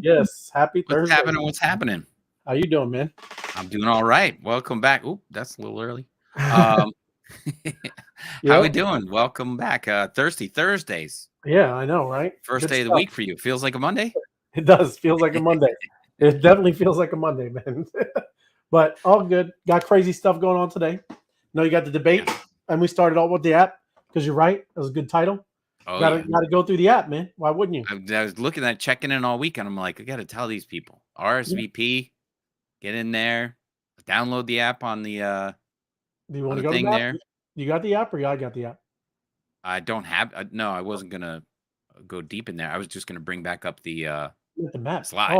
Yes, happy What's Thursday. happening? What's happening? How you doing, man? I'm doing all right. Welcome back. Oop, that's a little early. Um, how we Yep. doing? Welcome back. Thirsty Thursdays. Yeah, I know, right? First Good day of the stuff. week for you. Feels like a Monday? It does. Feels like a Monday. It definitely feels like a Monday, man. But all good. Got crazy stuff going on today. No, you got the debate, Yeah. and we started out with the app because you're right. That was a good title. Oh, Gotta yeah. gotta go through the app, man. Why wouldn't you? I was looking at checking in all week, and I'm like, I got to tell these people. RSVP, get in there, download the app on the Do you want to go to thing the app? there. You got the app, or I got the app? I don't have. No, I wasn't gonna go deep in there. I was just gonna bring back up the With the map. slide.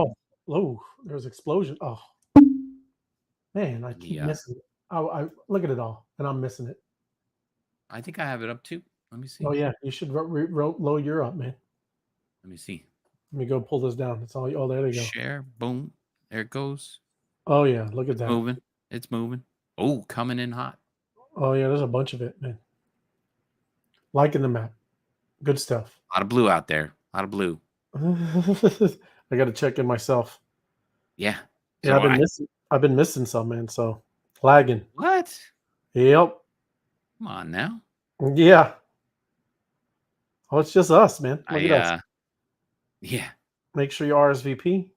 Oh, there's explosion. Oh man, I keep missing it. I look at it all, and I'm missing it. I think I have it up too. Let me see. Oh yeah, you should low your up, man. Let me see. Let me go pull this down. It's all. Oh, there they go. Share. Boom. There it goes. Oh yeah, look at It's that. moving. It's moving. Oh, coming in hot. Oh yeah, there's a bunch of it, man. Liking the map. Good stuff. A lot of blue out there. A lot of blue. I got to check in myself. Yeah. Yeah, So I've been missing some, man. So lagging. what? Yep. Come on now. Yeah. Oh, it's just us, man. Look at us. Yeah. Make sure you RSVP.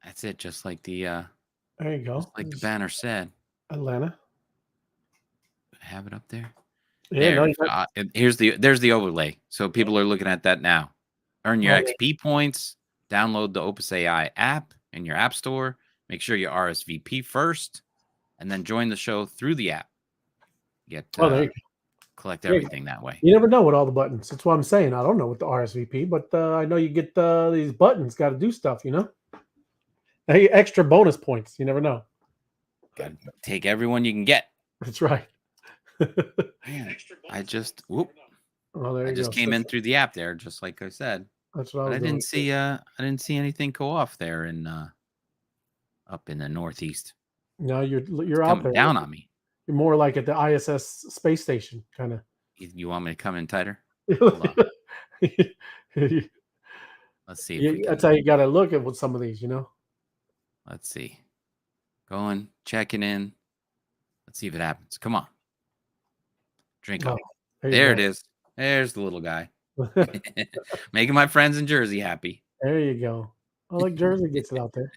That's it. Just like the There you go. just like the banner said. Atlanta. Have it up there. Yeah, no, There's the overlay. So people are looking at that now. Earn your XP points. Download the Opes.Ai app in your app store. Make sure you RSVP first, and then join the show through the app. Get there you go. Collect everything that way. You never know with all the buttons. That's what I'm saying. I don't know with the RSVP, but I know you get these buttons. Got to do stuff, you know. Hey, extra bonus points. You never know. Got to take everyone you can get. That's right. I just whoop. Oh, there you I just go. came in through the app there, just like I said. That's what I was didn't see. I didn't see anything go off there in up in the Northeast. No, you're It's out coming there. down on me. You're more like at the ISS space station, kind of. You want me to come in tighter? Hold on. Let's see. If we can. That's how you got to look at with some of these, you know. Let's see. Going, checking in. Let's see if it happens. Come on. Drink up. There it is. There's the little guy. Making my friends in Jersey happy. There you go. I like Jersey gets it out there.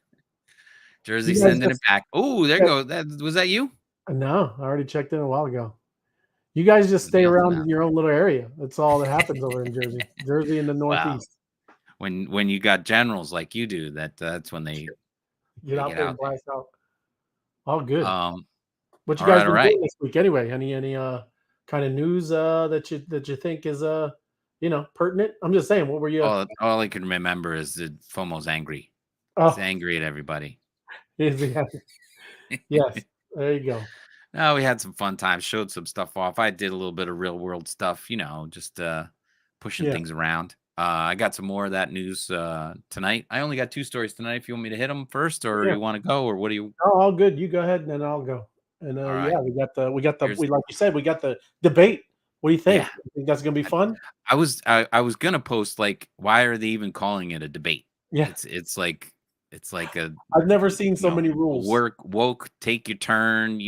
Jersey sending it back. Oh, there you go. Was that you? No, I already checked in a while ago. You guys just stay around in your own little area. That's all that happens over in Jersey. Jersey in the Northeast. Wow. When you got generals like you do, that's when they get out there and blast out. All good. What you guys been doing this week anyway? Any kind of news that you think is pertinent? I'm just saying, what were you? All I can remember is that FOMO's angry. He's angry at everybody. Is he? Yes. There you go. No, we had some fun times. Showed some stuff off. I did a little bit of real world stuff. Just pushing things around. I got some more of that news tonight. I only got 2 stories tonight. If you want me to hit them first, or you want to go, or what do you? Oh, all good. You go ahead, and then I'll go. And we got the like you said, we got the debate. What do you think? You think that's gonna be fun? I was gonna post like, why are they even calling it a debate? Yeah, it's like a. I've never seen so many rules. Woke, take your turn.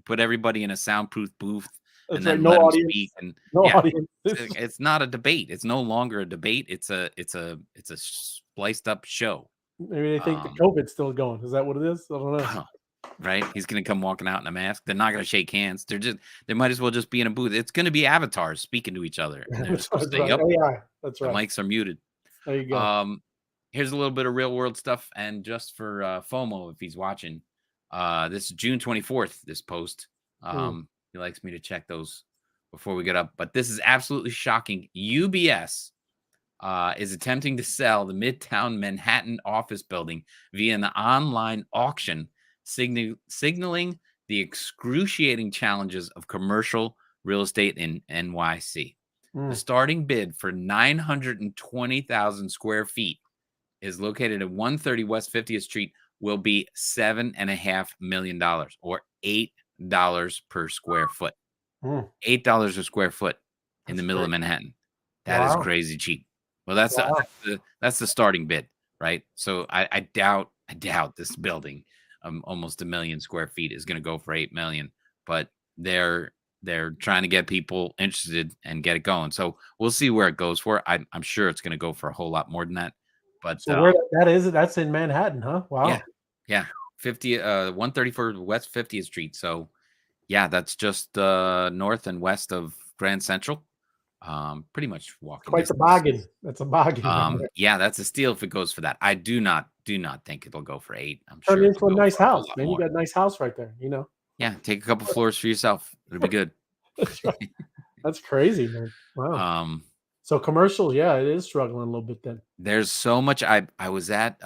Put everybody in a soundproof booth. That's and then no let audience. them speak. And audience. It's not a debate. It's no longer a debate. It's a spliced up show. Maybe they think the COVID's still going. Is that what it is? I don't know. Right? He's gonna come walking out in a mask. They're not gonna shake hands. They might as well just be in a booth. It's gonna be avatars speaking to each other. And they're supposed to say, "Yep, that's right. The mics are muted." There you go. Here's a little bit of real world stuff, and just for FOMO, if he's watching, this is June 24th. This post. He likes me to check those before we get up, but this is absolutely shocking. UBS is attempting to sell the Midtown Manhattan office building via an online auction, signaling the excruciating challenges of commercial real estate in NYC. The starting bid for 920,000 square feet is located at 130 West 50th Street, will be $7.5 million, or $8 per square foot. $8 a square foot in the middle of Manhattan. That is crazy cheap. Well, that's the starting bid, right? So I doubt this building, almost 1 million square feet, is going to go for 8 million. But they're trying to get people interested and get it going. So we'll see where it goes for. I'm sure it's going to go for a whole lot more than that. But So where that is, that's in Manhattan, huh? yeah, Wow. yeah, 134 West 50th Street. So yeah, that's just north and west of Grand Central. Pretty much walking Quite the distance. bargain. That's a bargain right there. Yeah, that's a steal if it goes for that. I do not think it'll go for 8. I'm Turn sure it it'll into a go nice for a whole house, lot man. You more. got a nice house right there, you know? Yeah, take a couple floors for yourself. It'll be good. That's right. That's crazy, man. Wow. Um, So commercial, yeah, it is struggling a little bit then. there's so much. I was at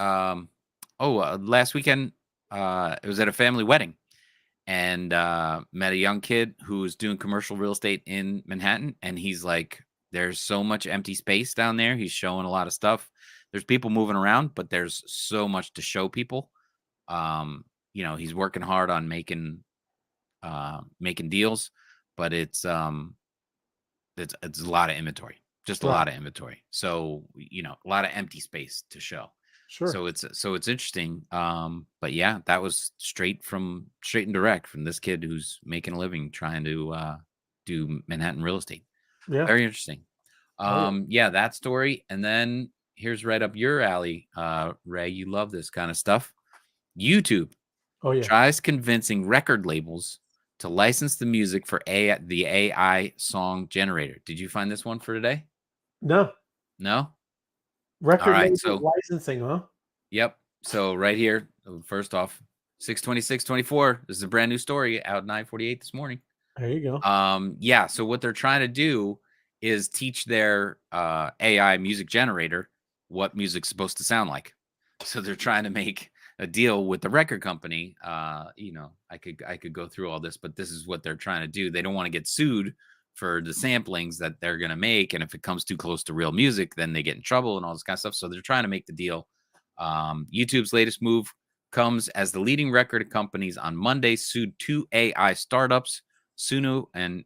last weekend. It was at a family wedding, and met a young kid who's doing commercial real estate in Manhattan, and he's like, "There's so much empty space down there." He's showing a lot of stuff. There's people moving around, but there's so much to show people. He's working hard on making deals, but it's a lot of inventory, just a Right. lot of inventory. So, a lot of empty space to show. Sure. So it's interesting. But yeah, that was straight and direct from this kid who's making a living trying to do Manhattan real estate. Yeah. Very interesting. Oh, yeah. Yeah, that story. And then here's right up your alley, Ray. You love this kind of stuff. YouTube Oh, yeah. tries convincing record labels to license the music for the AI song generator. Did you find this one for today? No. No? All Record right. label So, licensing, huh? yep. So right here, first off, 6/26/24. This is a brand new story out 9:48 this morning. There you go. Yeah. So what they're trying to do is teach their AI music generator what music's supposed to sound like. So they're trying to make a deal with the record company. I could go through all this, but this is what they're trying to do. They don't want to get sued for the samplings that they're going to make, and if it comes too close to real music, then they get in trouble and all this kind of stuff. So they're trying to make the deal. YouTube's latest move comes as the leading record companies on Monday sued 2 AI startups, Suno and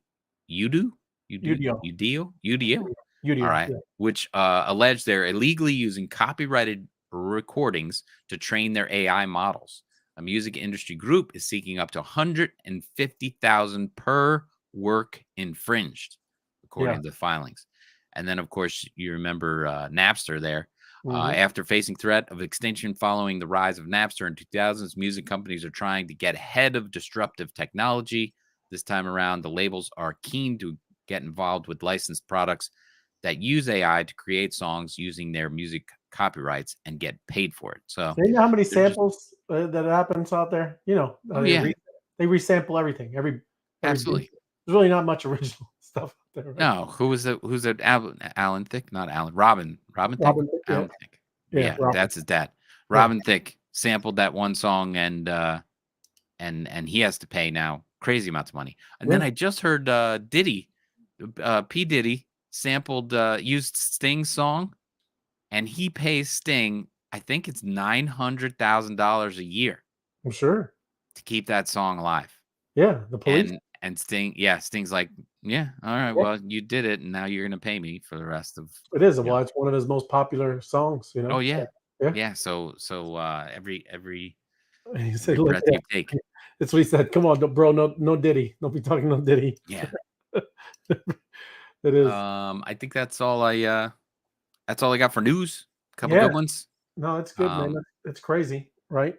Udo, UDO. Udio. All UDO. right, Yeah. which allege they're illegally using copyrighted recordings to train their AI models. A music industry group is seeking up to 150,000 per work infringed, Yeah. according to the filings. And then, of course, you remember Napster there. Mhm. After facing threat of extinction following the rise of Napster in 2000s, music companies are trying to get ahead of disruptive technology. This time around, the labels are keen to get involved with licensed products that use AI to create songs using their music copyrights and get paid for it. So So you know how many they're just, samples that happens out there? You know, oh yeah, they resample everything. Every bit. absolutely. There's really not much original stuff out there, right? No, who's it? Alan Thicke, not Alan. Robin Thicke, Robin, yeah, Alan Thicke. yeah, Yeah, Robin, that's his dad. yeah. Robin Thicke sampled that one song, and he has to pay now crazy amounts of money. And then Yeah, I just heard Diddy, P Diddy sampled used Sting's song, and he pays Sting, I think it's $900,000 a year I'm sure. to keep that song alive. Yeah, the police. And Sting's like, yeah, all right, Yeah, well, you did it, and now you're gonna pay me for the rest of, it is. you know. Well, it's one of his most popular songs, you Oh know? yeah, So, yeah. yeah. So every And he said, every "Look breath at you that." take, That's what he said. "Come on, bro, no Diddy. Don't be talking no Diddy." yeah. It is. I think that's all I got for news. Couple Yeah. good ones. No, it's good, man. Um, It's crazy, right?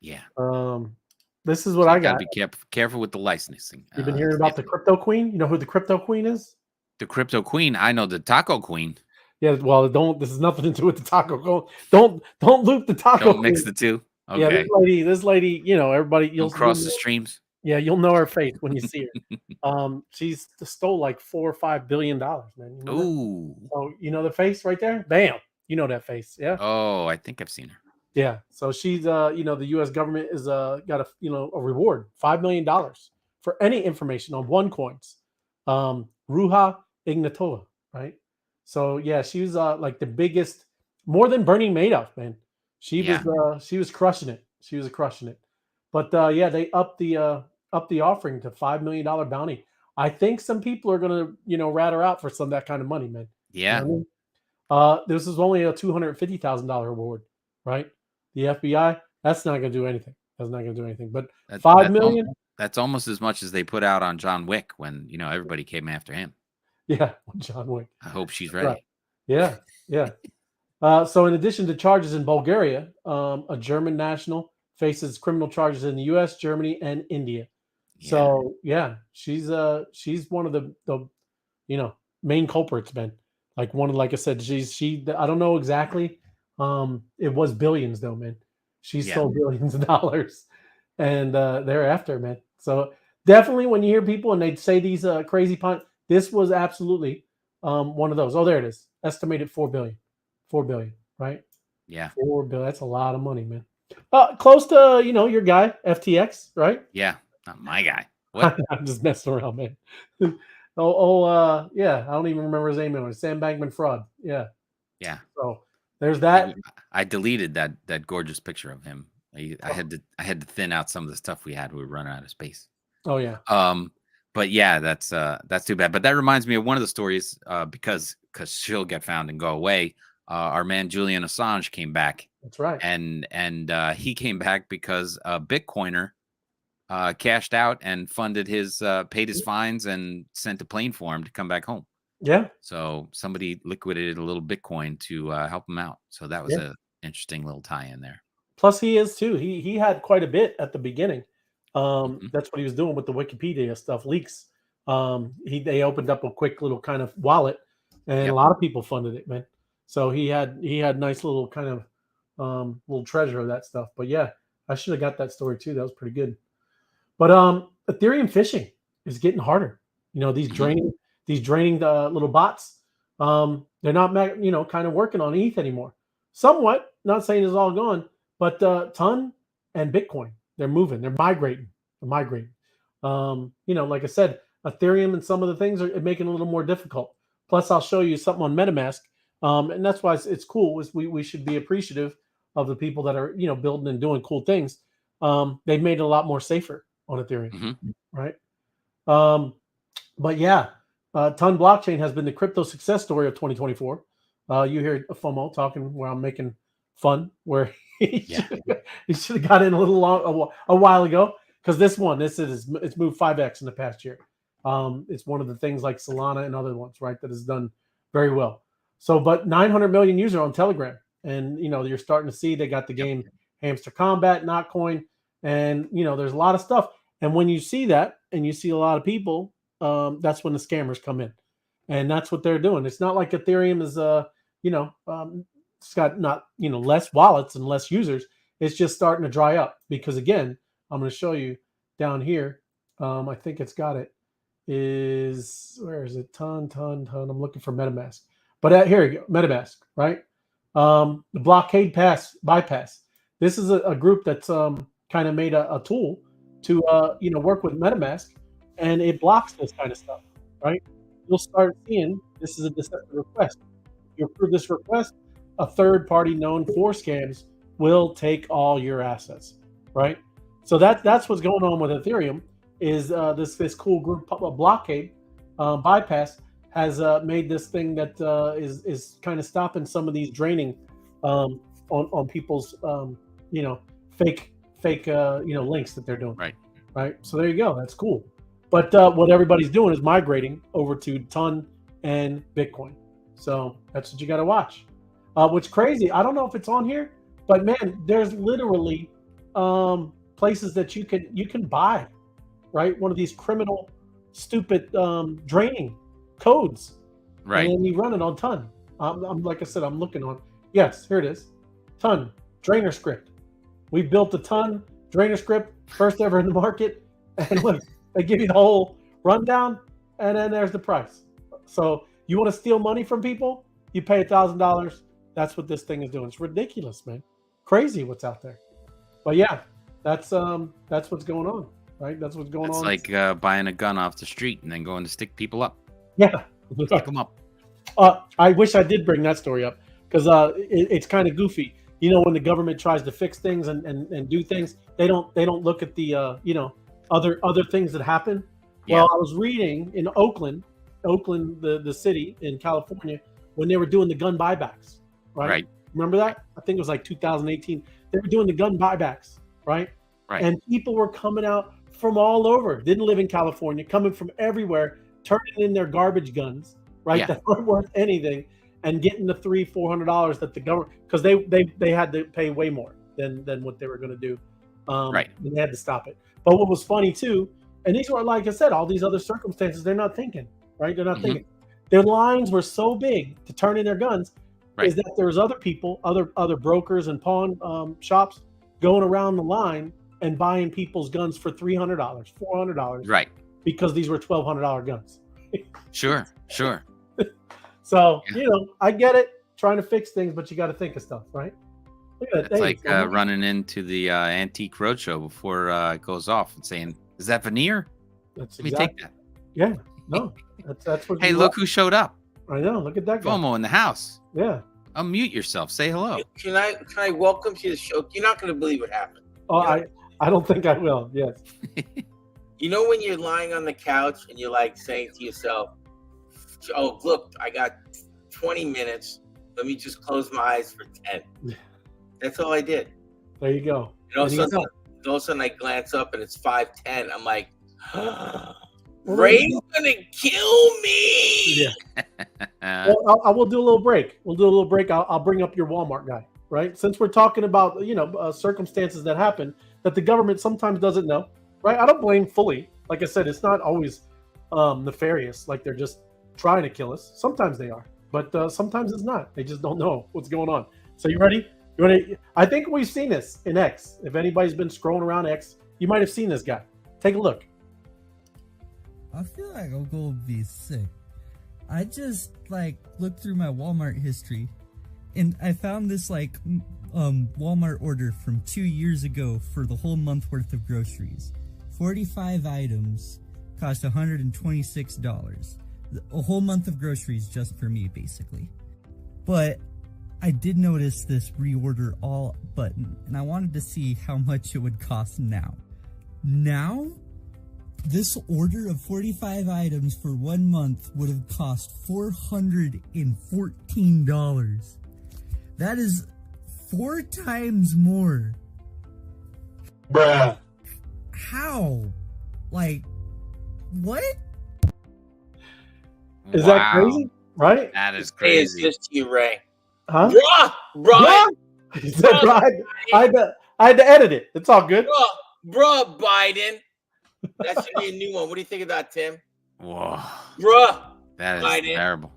yeah. Um, this is what So I you got to got. be careful with the licensing. You've been hearing about the Standpoint. crypto queen? You know who the crypto queen is? The crypto queen. I know the taco queen. Yeah, well, don't this is nothing to do with the taco queen. Don't loop the taco Don't mix queen. the two. Yeah, Okay. this lady, you know, everybody Don't you'll cross the know, streams. yeah, you'll know her face when you see her. She's stole like $4 or $5 billion, man. You know that? Ooh. So you know the face right there? Bam. You know that face, yeah? Oh, I think I've seen her. Yeah. So she's the US government is got a reward, $5 million for any information on OneCoins. Ruha Ignatova, right? So yeah, she was like the biggest, more than Bernie Madoff, man. Yeah. She was crushing it. She was crushing it. But yeah, they upped the offering to $5 million bounty. I think some people are gonna, rat her out for some of that kind of money, man. You know Yeah. what I mean? This is only a $250,000 reward. right? The FBI, that's not going to do anything. That's not going to do anything. But That, 5 million, that's almost as much as they put out on John Wick when everybody came after him. yeah, John Wick. I hope she's Right. ready. Yeah, yeah. So in addition to charges in Bulgaria, a German national faces criminal charges in the U.S., Germany, and India. Yeah. So yeah, she's one of the main culprits, man. Like I said, she I don't know exactly. It was billions though, man. She Yeah. stole billions of dollars, and they're after her, man. So definitely, when you hear people and they say these crazy punt, this was absolutely one of those. Oh, there it is. Estimated 4 billion. 4 billion, right? Yeah. 4 billion. That's a lot of money, man. Close to your guy FTX, right? Yeah. Not my guy. What? I'm just messing around, man. Yeah. I don't even remember his name anymore. Sam Bankman-Fried. Yeah. Yeah. So there's that. I deleted that gorgeous picture of him. I had to thin out some of the stuff we had. We were running out of space. Oh yeah. But yeah, that's too bad. But that reminds me of one of the stories, because she'll get found and go away. Our man Julian Assange came back. That's right. And he came back because a Bitcoiner cashed out and funded paid his fines and sent a plane for him to come back home. Yeah. So somebody liquidated a little Bitcoin to help him out. So that was a interesting little tie-in there. Plus, he is too. He had quite a bit at the beginning. That's what he was doing with the Wikipedia stuff leaks. They opened up a quick little kind of wallet, and a lot of people funded it, man. So he had nice little kind of little treasure of that stuff. But yeah, I should have got that story too. That was pretty good. But Ethereum phishing is getting harder. These draining little bots. They're not kind of working on ETH anymore. Somewhat, not saying it's all gone, but Ton and Bitcoin, they're moving. They're migrating. Like I said, Ethereum and some of the things are making it a little more difficult. Plus, I'll show you something on MetaMask, and that's why it's cool. We should be appreciative of the people that are building and doing cool things. They've made it a lot more safer on Ethereum, right? But yeah, Ton blockchain has been the crypto success story of 2024. You hear FOMO talking where I'm making fun, where he should have got in a while ago, because it's moved 5x in the past year. It's one of the things like Solana and other ones, right, that has done very well. So, but 900 million users on Telegram, and you're starting to see they got the game Hamster Combat, Notcoin, and there's a lot of stuff. And when you see that, and you see a lot of people, that's when the scammers come in, and that's what they're doing. It's not like Ethereum is it's got not less wallets and less users. It's just starting to dry up, because again, I'm going to show you down here. I think it's got it. Where is it? Ton. I'm looking for MetaMask, but here you go, MetaMask, right? The blockade bypass. This is a group that's kind of made a tool to work with MetaMask, and it blocks this kind of stuff, right? You'll start seeing this is a deceptive request. If you approve this request, a third party known for scams will take all your assets, right? So that's what's going on with Ethereum. Is this cool group blockade bypass has made this thing that is kind of stopping some of these draining on people's fake links that they're doing, right? So there you go. That's cool. But what everybody's doing is migrating over to Ton and Bitcoin. So that's what you got to watch. What's crazy, I don't know if it's on here, but man, there's literally places that you can buy, right? One of these criminal, stupid draining codes, right? And then you run it on Ton. I'm like I said, I'm looking on. Yes, here it is, Ton drainer script. We built a Ton drainer script, first ever in the market, and look, they give you the whole rundown, and then there's the price. So you want to steal money from people, you pay $1,000. That's what this thing is doing. It's ridiculous, man. Crazy what's out there. But yeah, that's what's going on, right? That's what's going on. It's like buying a gun off the street and then going to stick people up. Yeah, stick them up. I wish I did bring that story up, because it's kind of goofy. When the government tries to fix things and do things, they don't look at the other things that happen. Well, I was reading in Oakland, the city in California, when they were doing the gun buybacks, right? Remember that? I think it was like 2018. They were doing the gun buybacks, right? Right. And people were coming out from all over. Didn't live in California, coming from everywhere, turning in their garbage guns, right? Yeah. That weren't worth anything, and getting the $300-$400 that the government, because they had to pay way more than what they were going to do. Right. And they had to stop it. But what was funny too, and these were, like I said, all these other circumstances, they're not thinking, right? They're not thinking. Their lines were so big to turn in their guns, is that there's other people, other brokers and pawn shops going around the line and buying people's guns for $300, $400, right? Because these were $1,200 guns. Sure. So I get it, trying to fix things, but you got to think of stuff, right? It's like running into the antique roadshow before it goes off and saying, "Is that veneer? Let me take that." Yeah, no, that's what. Hey, look who showed up! I know. Look at that guy. FOMO in the house. Yeah. Unmute yourself. Say hello. Can I welcome to the show? You're not going to believe what happened. Oh, I don't think I will. Yes. You know when you're lying on the couch and you're like saying to yourself, "Oh, look, I got 20 minutes. Let me just close my eyes for 10." That's all I did. There you go. And all of a sudden I glance up and it's 5:10. I'm like, Ray's gonna kill me. Yeah. Well, I will do a little break. We'll do a little break. I'll bring up your Walmart guy, right? Since we're talking about circumstances that happen that the government sometimes doesn't know, right? I don't blame fully. Like I said, it's not always nefarious. Like they're just trying to kill us. Sometimes they are, but sometimes it's not. They just don't know what's going on. So you ready? I think we've seen this in X. If anybody's been scrolling around X, you might have seen this guy. Take a look. I feel like I'm gonna be sick. I just looked through my Walmart history, and I found this Walmart order from 2 years ago for the whole month worth of groceries. 45 items cost $126. A whole month of groceries just for me, basically. But I did notice this reorder all button, and I wanted to see how much it would cost now. Now, this order of 45 items for 1 month would have cost $414. That is 4 times more. Bruh. How? What? Is that crazy? Right? That is crazy. It's just you, Ray. Huh? Bruh. He said, I had to edit it. It's all good. Bruh, Biden. That should be a new one. What do you think of that, Tim? Whoa. Bruh. That is Biden. terrible.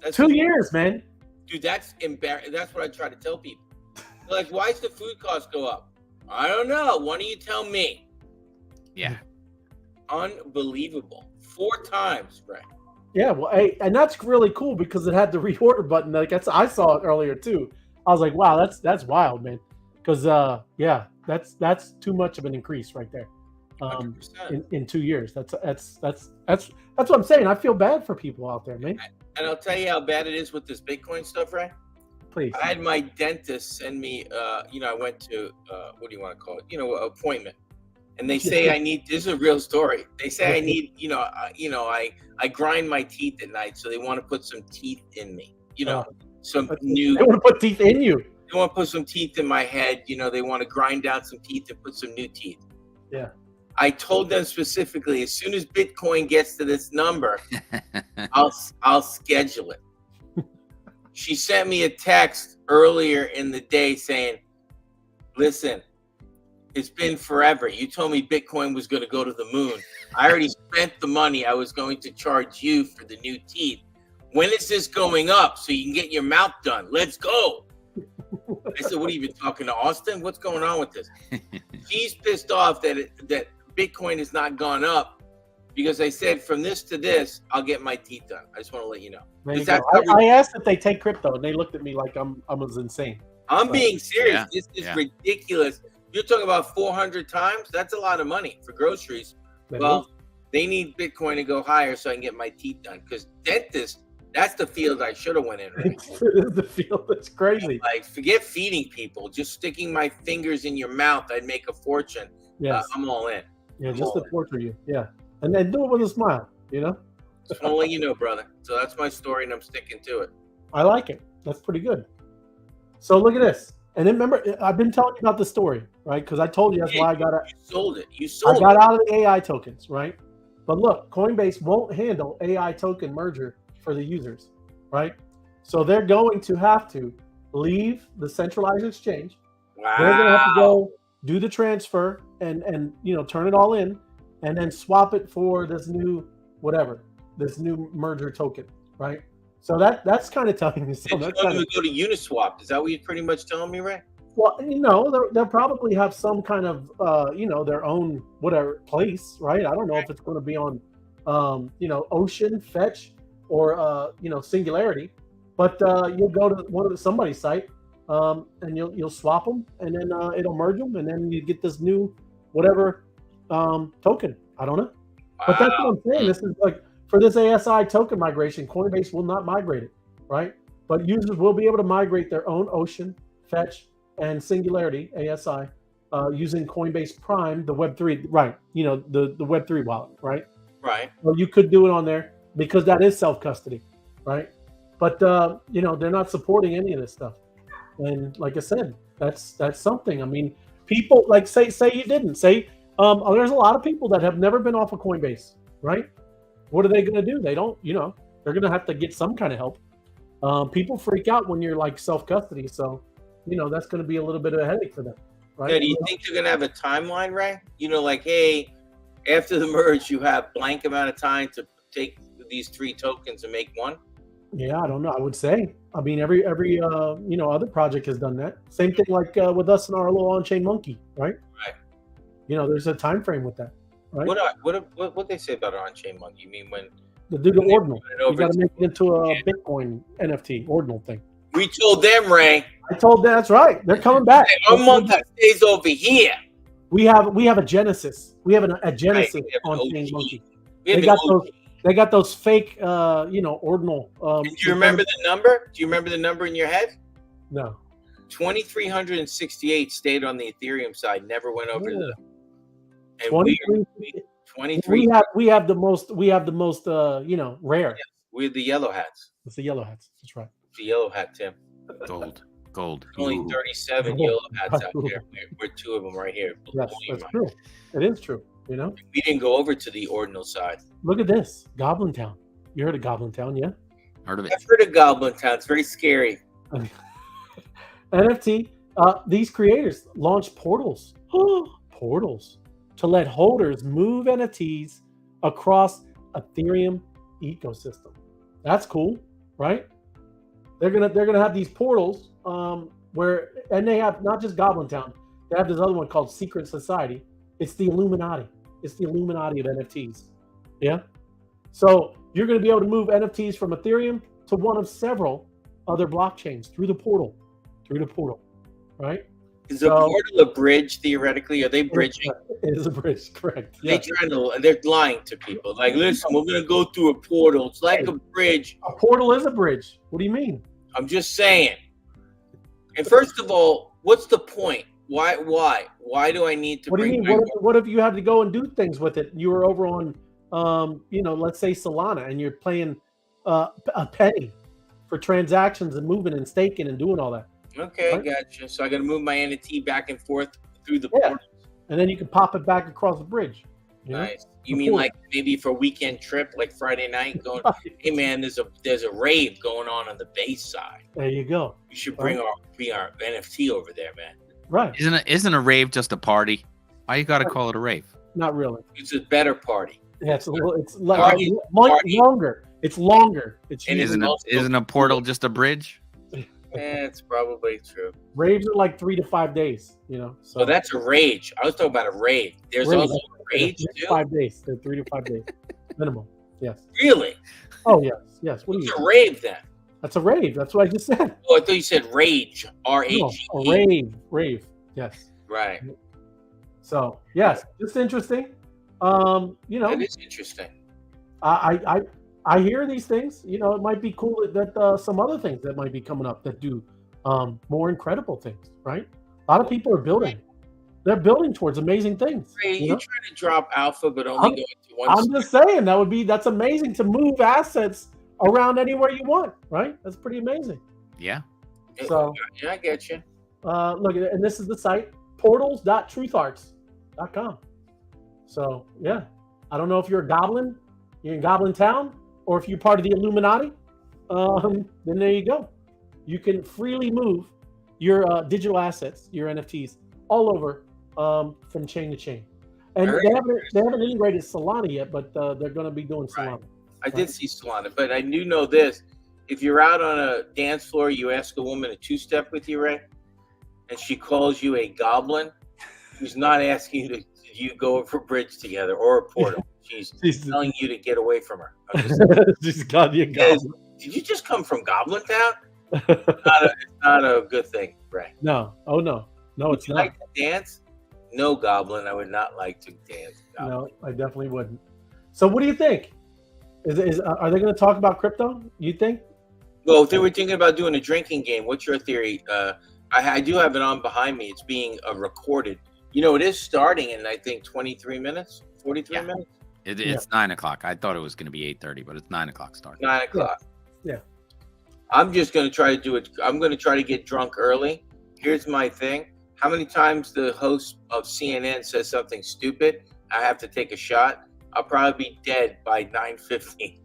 That's 2 years, man. Dude, that's embarrassing. That's what I try to tell people. They're like, why does the food cost go up? I don't know. Why don't you tell me? Yeah. Unbelievable. 4 times, Ray. Yeah, well, and that's really cool because it had the reorder button. I saw it earlier too. I was like, wow, that's wild, man. Because that's too much of an increase right there. In 2 years. That's what I'm saying. I feel bad for people out there, man. And I'll tell you how bad it is with this Bitcoin stuff, Ray. Please. I had my dentist send me, I went to, what do you want to call it? Appointment. And they say I need, this is a real story. They say I need, I grind my teeth at night. So they want to put some teeth in me, some new. They want to put teeth in you. They want to put some teeth in my head. They want to grind down some teeth and put some new teeth. Yeah. I told them specifically, as soon as Bitcoin gets to this number, I'll schedule it. She sent me a text earlier in the day saying, listen, it's been forever. You told me Bitcoin was going to go to the moon. I already spent the money I was going to charge you for the new teeth. When is this going up so you can get your mouth done? Let's go. I said, what are you even talking to Austin? What's going on with this? She's pissed off that Bitcoin has not gone up because I said from this to this, I'll get my teeth done. I just want to let you know. I asked if they take crypto, and they looked at me like I was insane. I'm being serious. Yeah, this is ridiculous. You're talking about 400 times? That's a lot of money for groceries. Well, they need Bitcoin to go higher so I can get my teeth done. Because dentist, that's the field I should have went in. Right? It is the field that's crazy. Like, forget feeding people. Just sticking my fingers in your mouth, I'd make a fortune. Yes. I'm all in. Yeah, just to torture you. Yeah. And then do it with a smile, Just want to let you know, brother. So that's my story, and I'm sticking to it. I like it. That's pretty good. So look at this. And then remember, I've been telling you about the story, right? Because I told you that's why I got it. You sold it. You sold I got out of the AI tokens, right? But look, Coinbase won't handle AI token merger for the users, right? So they're going to have to leave the centralized exchange. Wow. They're going to have to go do the transfer and turn it all in, and then swap it for this new this new merger token, right? So that's kind of telling you something. They're going to go to Uniswap. Is that what you're pretty much telling me, Ray? Well, they'll probably have some kind of their own whatever place, right? I don't know if it's going to be on Ocean, Fetch, or Singularity, but you'll go to somebody's site and you'll swap them, and then it'll merge them, and then you get this new whatever token. I don't know, but that's what I'm saying. This is like for this ASI token migration, Coinbase will not migrate it, right? But users will be able to migrate their own Ocean, Fetch, and Singularity ASI using Coinbase Prime, the Web3, right? The Web3 wallet, right? Right. Well, you could do it on there because that is self-custody, right? But they're not supporting any of this stuff. And like I said, that's something. I mean, people like say you didn't say. There's a lot of people that have never been off of Coinbase, right? What are they going to do? They don't. They're going to have to get some kind of help. People freak out when you're like self-custody, so that's going to be a little bit of a headache for them, right? Yeah, do you think you're going to have a timeline, Ray? Like, hey, after the merge, you have blank amount of time to take these 3 tokens and make one. Yeah, I don't know. I would say. I mean, every other project has done that. Same thing like with us and our little on-chain monkey, right? Right. There's a time frame with that, right? What they say about on-chain monkey? You mean when do the ordinal? You got to make it into a Bitcoin NFT ordinal thing. We told them, Ray. I told them that's right. They're coming back. Our monkey stays over here. We have a Genesis. We have a Genesis on-chain monkey. They got those fake, ordinal. Do you remember the number? Do you remember the number in your head? No. 2,368 stayed on the Ethereum side, never went over to the. And 23. We have the most. Rare. Yeah, we're the yellow hats. It's the yellow hats. That's right. The yellow hat, Tim. Gold. Only 37 yellow hats out there. We're 2 of them right here. Yes, that's true. It is true. We didn't go over to the ordinal side. Look at this, Goblin Town. You heard of Goblin Town, yeah? Heard of it? I've heard of Goblin Town. It's very scary. NFT. These creators launched portals. Portals to let holders move NFTs across Ethereum ecosystem. That's cool, right? They're gonna have these portals where, and they have not just Goblin Town. They have this other one called Secret Society. It's the Illuminati. It's the Illuminati of NFTs. Yeah. So you're going to be able to move NFTs from Ethereum to one of several other blockchains through the portal. Right? Is the portal a bridge theoretically? Are they bridging? It is a bridge, correct. Yeah. They're lying to people. Like, listen, we're going to go through a portal. It's like a bridge. A portal is a bridge. What do you mean? I'm just saying. And first of all, what's the point? Why do I need to? What do you mean? What if you had to go and do things with it? You were over on, let's say Solana, and you're playing a penny for transactions and moving and staking and doing all that. Okay, right? Gotcha. So I got to move my NFT back and forth through the portal, and then you can pop it back across the bridge. Nice. You mean like maybe for a weekend trip, like Friday night, going, hey man, there's a rave going on the base side. There you go. You should bring our NFT over there, man. Right. Isn't a rave just a party? Why you got to call it a rave? Not really. It's a better party. Yeah, it's longer. It's longer. Isn't a portal just a bridge? It's probably true. Raves are like 3 to 5 days, So that's a rage. I was talking about a rave. There's also a rage too. 5 days. They're 3 to 5 days minimum. Yes. Really? Oh yes. What What's a rave then? That's a rave. That's what I just said. Oh, I thought you said rage. R-A-G-E. No, a rave. Yes. Right. So yes, just interesting. It is interesting. I hear these things. It might be cool that some other things that might be coming up that do more incredible things. Right. A lot of people are building. They're building towards amazing things. You're trying to drop alpha, but only going to one. I'm just saying that's amazing to move assets around anywhere you want. Right. That's pretty amazing. Yeah. So yeah, I get you. look, and this is the site, portals.trutharts.com. So yeah, I don't know if you're a goblin, you're in Goblin Town, or if you're part of the Illuminati. Then there you go. You can freely move your digital assets, your NFTs, all over from chain to chain. And they haven't integrated Solana yet, but they're going to be doing Solana. Right. I did see Solana, but I do know this. If you're out on a dance floor, you ask a woman to two-step with you, Ray, and she calls you a goblin, she's not asking you to go over a bridge together or a portal. She's telling you to get away from her. She's got you a goblin. Did you just come from Goblin Town? It's not a good thing, Ray. No. Oh, no. No, it's not. Like to dance? No, Goblin. I would not like to dance. Goblin. No, I definitely wouldn't. So what do you think? Are they going to talk about crypto, you think? Well, if they were thinking about doing a drinking game, what's your theory? I do have it on behind me. It's being recorded. You know, it is starting in, I think, 23 minutes, 43 minutes. It's 9 o'clock. I thought it was going to be 8:30, but it's 9 o'clock start. 9 o'clock. Yeah. I'm just going to try to do it. I'm going to try to get drunk early. Here's my thing. How many times the host of CNN says something stupid, I have to take a shot. I'll probably be dead by 9:15.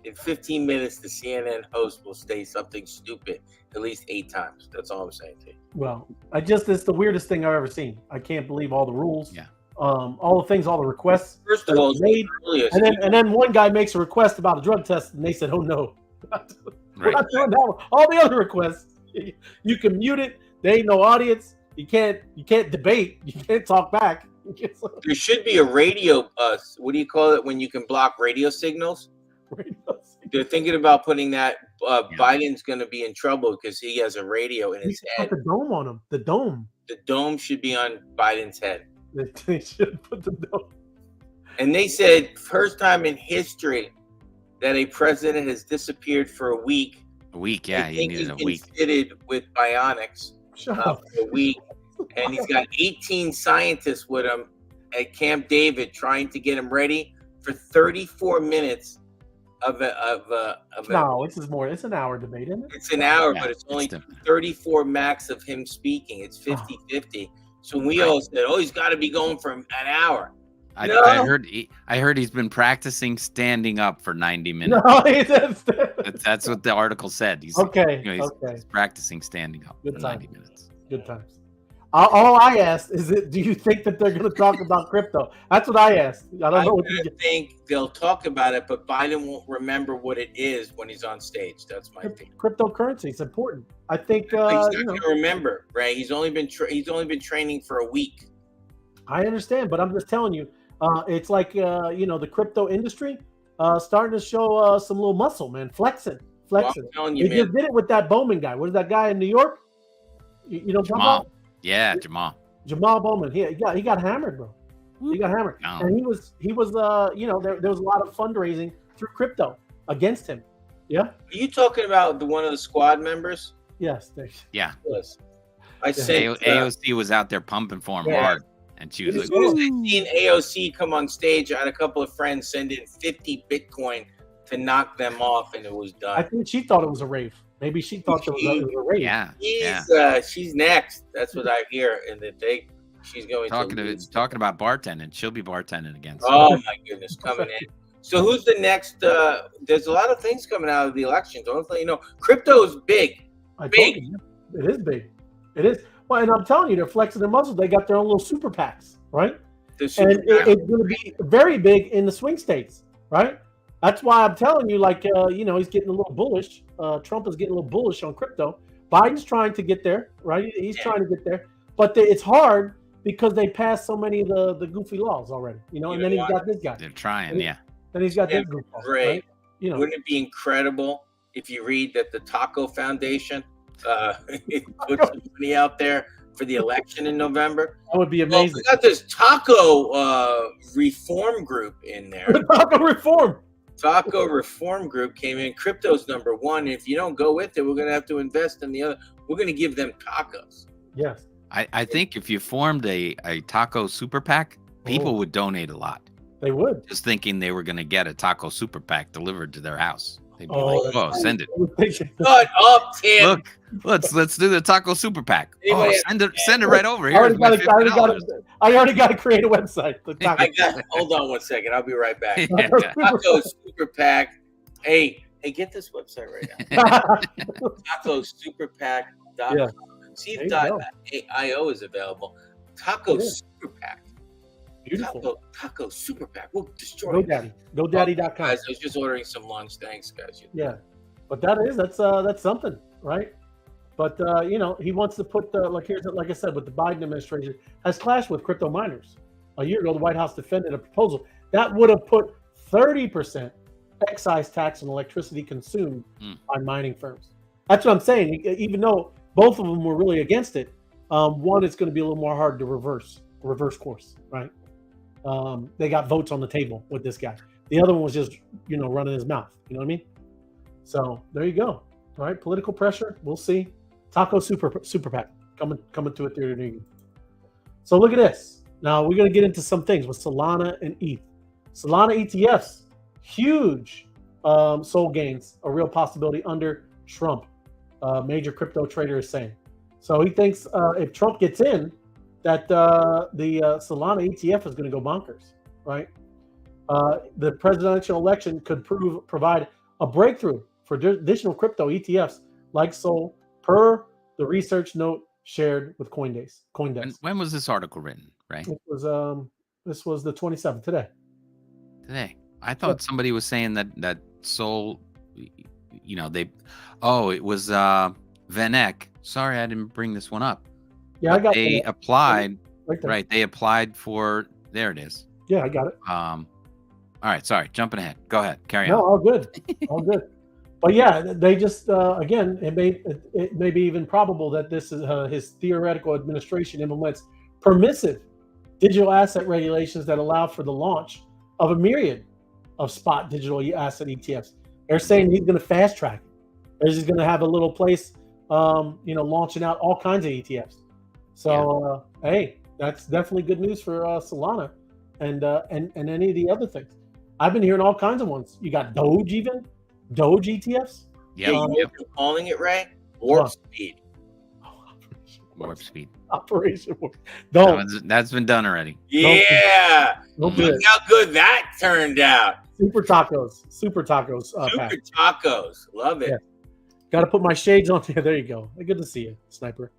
In 15 minutes, the CNN host will say something stupid at least 8 times. That's all I'm saying to you. Well, it's the weirdest thing I've ever seen. I can't believe all the rules. Yeah. All the things, all the requests. First of all, made, and then one guy makes a request about a drug test, and they said, "Oh no, we're not doing that one." All the other requests, you can mute it. There ain't no audience. You can't debate. You can't talk back. There should be a radio. What do you call it when you can block radio signals? They're thinking about putting that. Biden's going to be in trouble because he has a radio in his head. Put the dome on him. The dome. The dome should be on Biden's head. They should put the dome. And they said first time in history that a president has disappeared for a week. A week, yeah. He needed a week. Fitted with bionics for a week, and he's got 18 scientists with him at Camp David trying to get him ready for 34 minutes. No, this is more. It's an hour debate, isn't it? It's an hour, but it's only 34 max of him speaking. It's 50-50. So we all said, "Oh, he's got to be going for an hour." I heard he's been practicing standing up for 90 minutes. No, that's what the article said. He's he's practicing standing up for 90 minutes. Good times. All I asked is, do you think that they're going to talk about crypto? That's what I asked. I don't know. I think they'll talk about it, but Biden won't remember what it is when he's on stage. That's my thing. Cryptocurrency is important. I think he's not going to remember, right? He's only been training for a week. I understand, but I'm just telling you, it's like the crypto industry starting to show some little muscle, man, flexing. Well, I'm telling you, they just did it with that Bowman guy. What is that guy in New York? You know, Jamal. Yeah, Jamal Bowman. He got hammered, bro. He got hammered, and he was there was a lot of fundraising through crypto against him. Yeah. Are you talking about one of the squad members? Yes. Yeah. Yes. I said AOC was out there pumping for him hard, and she was like, as soon as I seen AOC come on stage, I had a couple of friends send in 50 Bitcoin to knock them off, and it was done. I think she thought it was a rave. Maybe she thought it was a rave. Yeah. She's next. That's what I hear, and that she's going talking about bartending. She'll be bartending again. Oh my goodness, coming in. So who's the next? There's a lot of things coming out of the elections. Honestly, crypto is big. It is big. It is. Well, and I'm telling you, they're flexing their muscles. They got their own little super PACs, right? It's going to be very big in the swing states, right? That's why I'm telling you, he's getting a little bullish. Trump is getting a little bullish on crypto. Biden's trying to get there, right? He's trying to get there. But it's hard because they passed so many of the goofy laws already, and then he's got this guy. They're trying, Then he's got this group. Right? Wouldn't it be incredible if you read that the Taco Foundation put some money out there for the election in November? That would be amazing. We got this Taco Reform Group in there. Taco Reform Group came in. Crypto's number one. If you don't go with it, we're going to have to invest in the other. We're going to give them tacos. Yes. I think if you formed a taco super PAC, people would donate a lot. They would. Just thinking they were going to get a taco super PAC delivered to their house. They'd be like, "Oh, send it." Shut up, Tim. Look, let's do the taco super pack. Anybody Send it right over I here. I already got to create a website. Hold on 1 second. I'll be right back. Yeah. Taco Super Pack. Hey, get this website right now. TacoSuperPack.com. Yeah. Steve.io is available. Taco Super Pack. Beautiful. Taco Super Pack. We'll destroy GoDaddy. GoDaddy.com. Guys, I was just ordering some lunch. Thanks, guys. Yeah. But that's something, right? But he wants to put like I said, with the Biden administration has clashed with crypto miners. A year ago, the White House defended a proposal that would have put 30% excise tax on electricity consumed by mining firms. That's what I'm saying. Even though both of them were really against it, one is going to be a little more hard to reverse course, right? They got votes on the table with this guy. The other one was just running his mouth. You know what I mean? So there you go. All right, political pressure. We'll see. Taco Super Pack coming to it there. So look at this. Now we're going to get into some things with Solana and ETH. Solana ETFs, huge SOL gains, a real possibility under Trump. Major crypto trader is saying. So he thinks if Trump gets in, that the Solana ETF is going to go bonkers, right? The presidential election could provide a breakthrough for additional crypto ETFs like SOL, per the research note shared with CoinDesk. When was this article written? Right? It was this was the 27th today. I thought somebody was saying that SOL, it was VanEck. Sorry, I didn't bring this one up. Yeah, I got they applied. Right, they applied for. There it is. Yeah, I got it. All right, sorry, jumping ahead. Go ahead, carry on. No, all good, all good. But yeah, they just again, it may be even probable that this is his theoretical administration implements permissive digital asset regulations that allow for the launch of a myriad of spot digital asset ETFs. They're saying he's going to fast track. He's just going to have a little place, launching out all kinds of ETFs. So hey, that's definitely good news for Solana, and any of the other things. I've been hearing all kinds of ones. You got Doge even. Doge ETFs? Yeah, you're calling it right? Warp speed. Warp speed. Operation Warp. That's been done already. Yeah. Look how good that turned out. Super tacos. Super tacos. Love it. Yeah. Got to put my shades on. There you go. Good to see you, Sniper.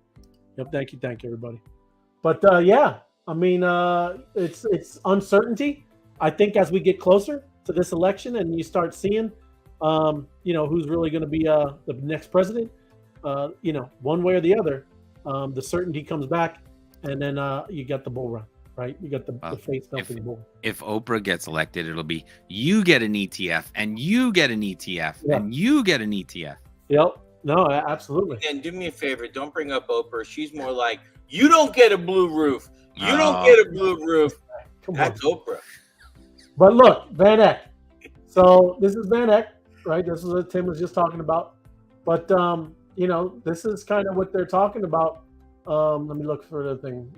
Yep. Thank you, everybody. But I mean, it's uncertainty. I think as we get closer to this election and you start seeing who's really going to be the next president, one way or the other, the certainty comes back, and then you got the bull run, right? You got the face melting bull. If Oprah gets elected, it'll be you get an ETF, and you get an ETF, and you get an ETF. Yep. No, absolutely. And do me a favor, don't bring up Oprah. She's more like, you don't get a blue roof. You don't get a blue roof. That's Oprah. But look, VanEck. So this is VanEck. Right, this is what Tim was just talking about, but this is kind of what they're talking about. Let me look for the thing.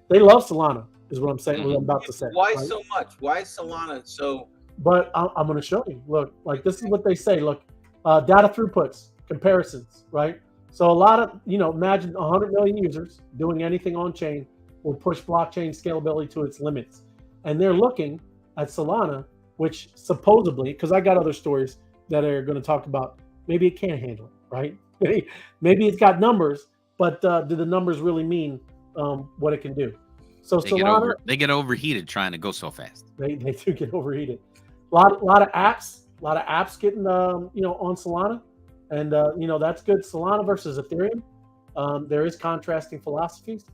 They love Solana, is what I'm saying. What I'm about to say. Why so much? Why is Solana so? But I'm going to show you. Look, like this is what they say. Look, data throughputs, comparisons, right? So a lot of imagine 100 million users doing anything on chain will push blockchain scalability to its limits, and they're looking at Solana, which supposedly, because I got other stories that are going to talk about, maybe it can't handle it, right? Maybe it's got numbers, but do the numbers really mean what it can do? So Solana, they get overheated trying to go so fast. They do get overheated. A lot of apps getting on Solana, and that's good. Solana versus Ethereum, there is contrasting philosophies.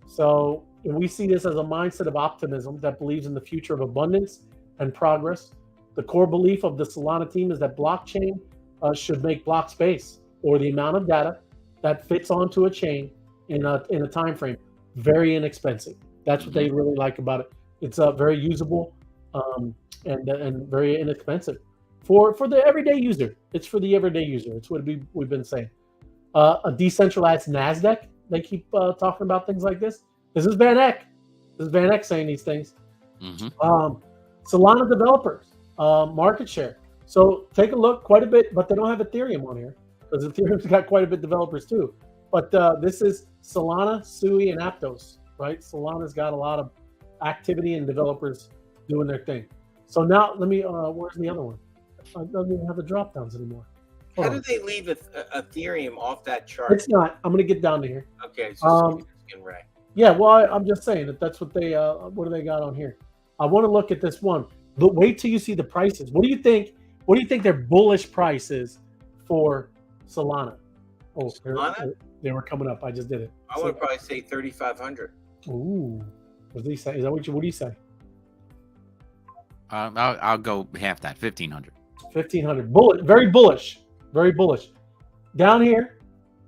So we see this as a mindset of optimism that believes in the future of abundance and progress. The core belief of the Solana team is that blockchain should make block space, or the amount of data that fits onto a chain in a time frame, very inexpensive. That's what they really like about it. It's very usable and very inexpensive for the everyday user. It's for the everyday user. It's what we've been saying. A decentralized NASDAQ. They keep talking about things like this. This is VanEck. This is VanEck saying these things. Solana developers, market share. So take a look, quite a bit, but they don't have Ethereum on here because Ethereum's got quite a bit of developers too. But this is Solana, Sui, and Aptos, right? Solana's got a lot of activity and developers doing their thing. So now let me, where's the other one? I don't even have the drop downs anymore. How do they leave Ethereum off that chart? It's not. I'm going to get down to here. Okay. So yeah, well, I'm just saying that's what they, what do they got on here? I want to look at this one. But wait till you see the prices. What do you think? What do you think their bullish price is for Solana? Oh, Solana? They were coming up. I just did it. I would probably say 3,500. Ooh, what do you say? Is that what do you say? I'll go half that, 1,500. 1,500. Bullish, very bullish, very bullish. Down here,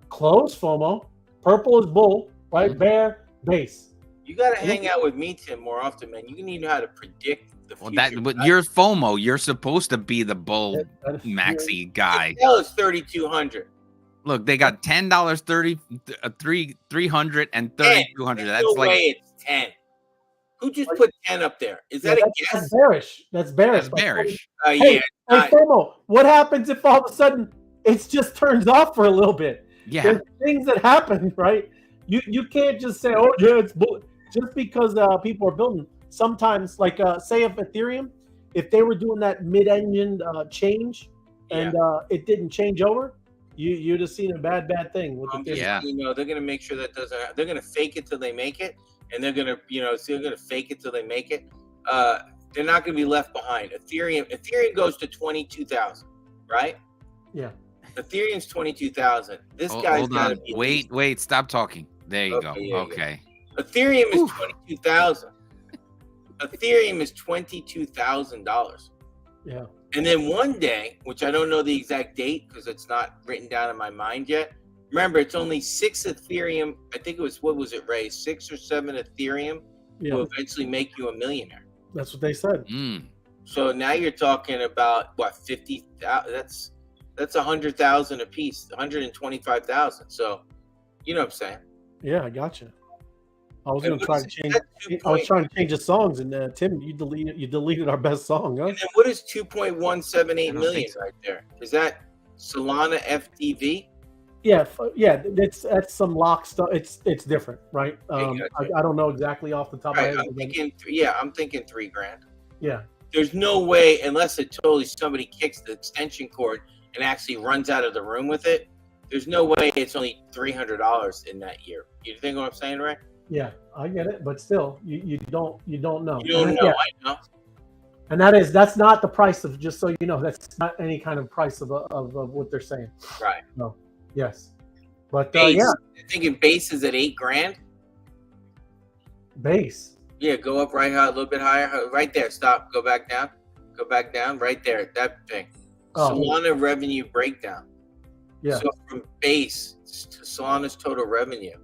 close FOMO. Purple is bull, right? Bear, base. You got to hang out with me, Tim, more often, man. You need to know how to predict the future. But you're FOMO. You're supposed to be the bull maxi guy. Hell is 3,200. Look, they got $10, 300, and 3,200. That's no like way it's 10. Who just put 10 up there? Is that a guess? That's bearish. That's bearish. That's bearish. Hey, FOMO, what happens if all of a sudden it just turns off for a little bit? Yeah. There's things that happen, right? You can't just say, oh yeah, it's bull. Just because people are building. Sometimes, like say if Ethereum, if they were doing that mid-engine change and it didn't change over, you'd have seen a bad thing with Ethereum. Yeah, they're gonna make sure that doesn't. They're gonna fake it till they make it, and they're gonna, they're gonna fake it till they make it. They're not gonna be left behind. Ethereum goes to 22,000, right? Yeah. Ethereum's 22,000. This guy's gotta be. Wait, stop talking. There you go. Okay. Ethereum is 22,000. Ethereum is $22,000. Yeah. And then one day, which I don't know the exact date because it's not written down in my mind yet. Remember, it's only 6 Ethereum. I think it was, what was it, Ray? 6 or 7 Ethereum will eventually make you a millionaire. That's what they said. So now you're talking about what, 50,000? That's 100,000 a piece, 125,000. So, you know what I'm saying? Yeah, I gotcha. I was going to try to change. I was trying to change the songs, and Tim, you deleted our best song. Huh? And then what is 2.178 million right there? Is that Solana FDV? Yeah. That's some lock stuff. It's different, right? I don't know exactly off the top of my head. I'm thinking $3,000. Yeah. There's no way, unless somebody kicks the extension cord and actually runs out of the room with it. There's no way it's only $300 in that year. You think what I'm saying, right? Yeah, I get it, but still, you don't know. You don't know. Yeah. I know. And that's not the price of, just so you know, that's not any kind of price of what they're saying. Right. No. Yes. But base, you're thinking base is at $8,000. Base. Yeah, go up right a little bit higher. Right there. Stop. Go back down. Go back down. Right there. That thing. Solana revenue breakdown. Yeah. So from base to Solana's total revenue.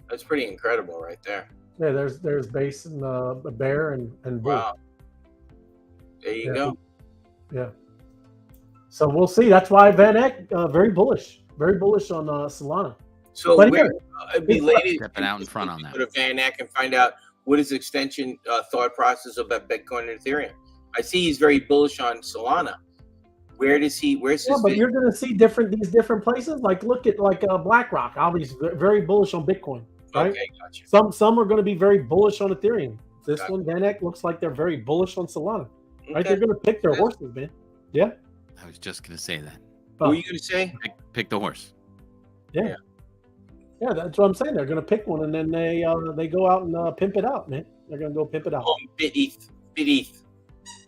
That's pretty incredible right there. Yeah, there's base and a bear and bull. Wow. There you go. Yeah. So we'll see. That's why Van Eck very bullish on Solana. So it'd be late stepping out in front on that. Go to Van Eck and find out what his extension thought process about Bitcoin and Ethereum. I see he's very bullish on Solana. Where's his but you're going to see these different places. Like look at BlackRock. Obviously very bullish on Bitcoin. Right? Okay, gotcha. Some are going to be very bullish on Ethereum. This one, Van Eck, looks like they're very bullish on Solana. Right? They're going to pick their horses, man. Yeah. I was just going to say that. What were you going to say? Pick the horse. Yeah. Yeah, that's what I'm saying. They're going to pick one, and then they go out and pimp it out, man. They're going to go pimp it out. Bit ETH.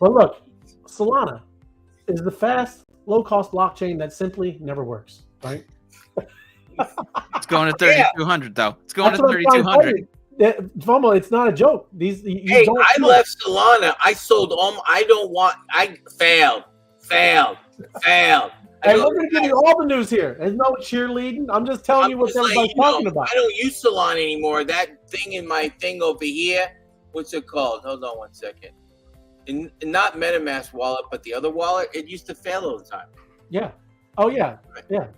But look, Solana is the fast, low-cost blockchain that simply never works, right? It's going to 3,200 though. It's going to 3,200. FOMO, it's not a joke. I left Solana. I sold I failed. Hey, we're going to give you all the news here. There's no cheerleading. I'm just telling you what everybody's talking about. I don't use Solana anymore. That thing in my thing over here, what's it called? Hold on one second. And not MetaMask wallet, but the other wallet, it used to fail all the time. Yeah. Oh, yeah. Yeah.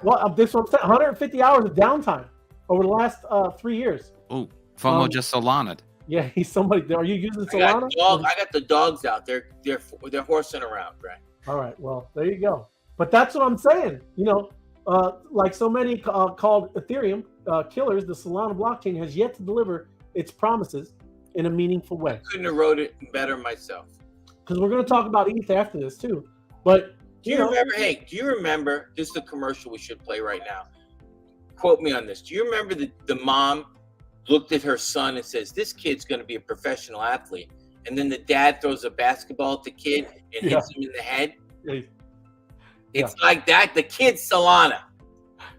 Well, this one's 150 hours of downtime over the last 3 years. Oh, FOMO just Solana. Yeah, he's somebody. Are you using Solana? I got the dogs out. They're horsing around, right? All right. Well, there you go. But that's what I'm saying. Like so many called Ethereum killers, the Solana blockchain has yet to deliver its promises in a meaningful way. Couldn't have wrote it better myself. Because we're going to talk about ETH after this too. But do you remember? Hey, do you remember? This is the commercial we should play right now. Quote me on this. Do you remember the mom looked at her son and says, "This kid's going to be a professional athlete," and then the dad throws a basketball at the kid and hits him in the head? It's like that. The kid's Solana.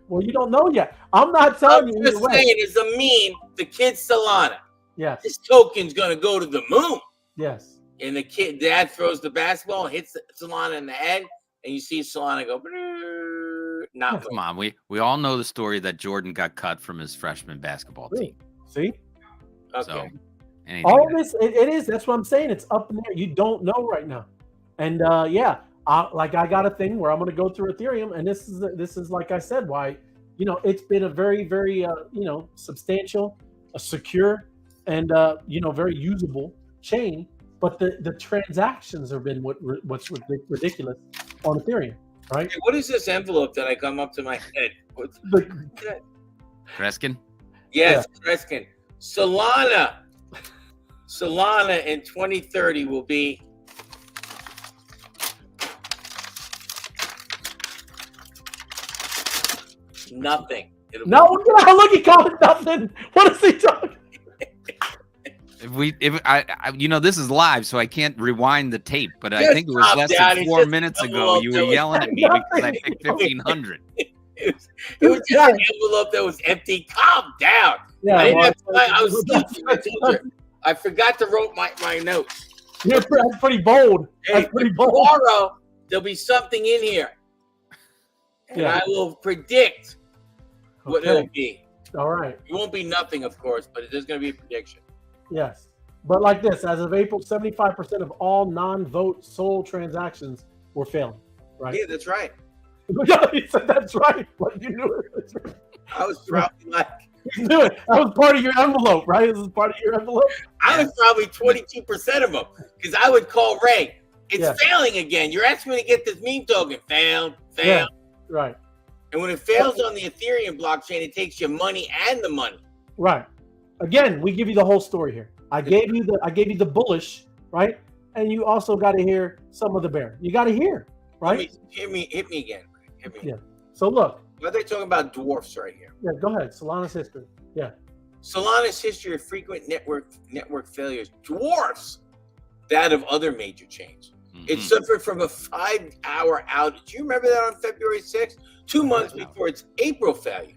Well, you don't know yet. I'm not telling you. I'm just saying, it's a meme. The kid's Solana. Yes. This token's going to go to the moon. Yes. And the dad throws the basketball, hits Solana in the head, and you see Solana go. Not come on. We all know the story that Jordan got cut from his freshman basketball team. See? Okay. So, all of this, it is. That's what I'm saying. It's up in there. You don't know right now. And I got a thing where I'm going to go through Ethereum, and this is like I said, why it's been a very, very substantial, secure, and very usable chain. But the transactions have been what's ridiculous on Ethereum, right? Hey, what is this envelope that I come up to my head? What's that? Kreskin? Yes, Kreskin. Solana in 2030 will be nothing. Look, he called it nothing. What is he talking? This is live, so I can't rewind the tape. But I think it was less than 4 minutes ago. You were yelling at me because I picked 1,500. It was just an envelope that was empty. Calm down. Yeah, I was sleeping. I forgot to write my notes. Yeah, that's pretty bold. That's pretty bold. Tomorrow there'll be something in here, and I will predict what it'll be. All right. It won't be nothing, of course, but there's going to be a prediction. Yes. But like this, as of April, 75% of all non-vote SOL transactions were failing. Right? Yeah, that's right. He said that's right. Like you knew it. Right. I was probably like, you knew it. That was part of your envelope, right? This is part of your envelope. I was probably 22% of them because I would call Ray. It's failing again. You're asking me to get this meme token. Failed. Yeah, right. And when it fails on the Ethereum blockchain, it takes your money and the money. Right. Again, we give you the whole story here. I gave you the bullish, right? And you also got to hear some of the bear. You got to hear, right? Hit me again. Hit me. Yeah. So look. Why are they talking about dwarfs right here? Yeah, go ahead. Solana's history. Yeah. Solana's history of frequent network failures dwarfs that of other major chains. Mm-hmm. It suffered from a 5-hour outage. Do you remember that on February 6th? 2 months before its April failure.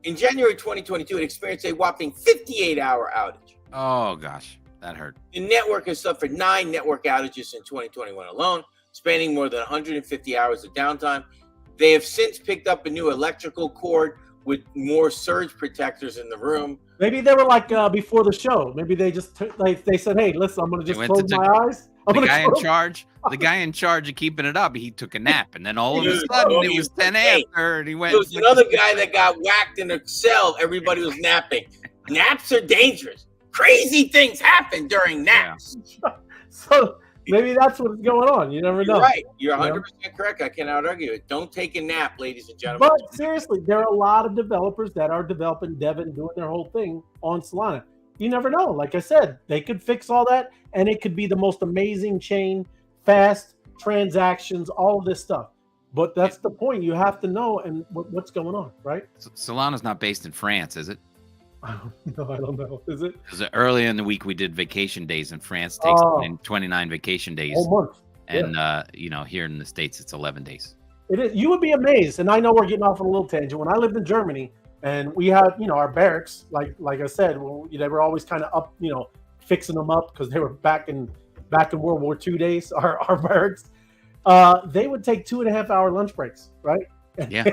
In January 2022, it experienced a whopping 58-hour outage. Oh, gosh. That hurt. The network has suffered 9 network outages in 2021 alone, spanning more than 150 hours of downtime. They have since picked up a new electrical cord with more surge protectors in the room. Maybe they were like before the show. Maybe they just they said, "Hey, listen, I'm going to just close my eyes." The guy in charge of keeping it up, he took a nap, and then all of a sudden it was 10 after, and he went. There was another guy that got whacked in a cell. Everybody was napping. Naps are dangerous. Crazy things happen during naps. Yeah. So maybe that's what's going on. You never know. You're right. You're 100% correct. I cannot argue it. Don't take a nap, ladies and gentlemen. But seriously, there are a lot of developers that are developing Devin, doing their whole thing on Solana. You never know. Like I said, they could fix all that, and it could be the most amazing chain, fast transactions, all of this stuff. But that's the point. You have to know and what's going on, right? Solana's not based in France, is it? No, I don't know. Is it? Because earlier in the week we did vacation days, and France takes 29 vacation days. Whole month. And here in the States it's 11 days. It is. You would be amazed, and I know we're getting off on a little tangent. When I lived in Germany, and we had our barracks, like I said, they were always kind of up, fixing them up because they were back in World War II days. Our barracks, they would take 2.5 hour lunch breaks, right? Yeah.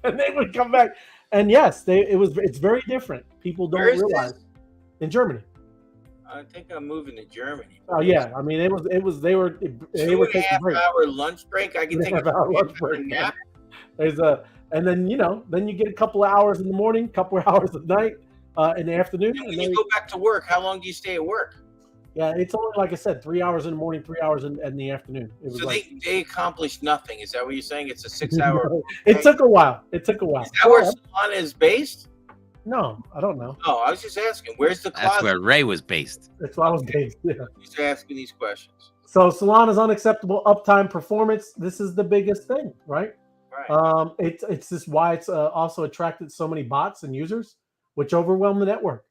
And they would come back, and yes, it's very different. People don't realize in Germany. I think I'm moving to Germany. Oh yeah, I mean they were taking 2.5 hour lunch break. I can take a 2.5 hour break. Nap. And then you get a couple of hours in the morning, couple of hours at night, in the afternoon. And when you go back to work, how long do you stay at work? Yeah, it's only, like I said, 3 hours in the morning, 3 hours in the afternoon. It was So like they accomplished nothing. Is that what you're saying? It's a 6-hour. it took a while. It took a while. Is that where Solana is based? No, I don't know. Oh, I was just asking. Where's the closet? That's where Ray was based. That's why I was based. Yeah. Just asking these questions. So Solana's unacceptable uptime performance. This is the biggest thing, right? Right. It's just why it's also attracted so many bots and users, which overwhelm the network,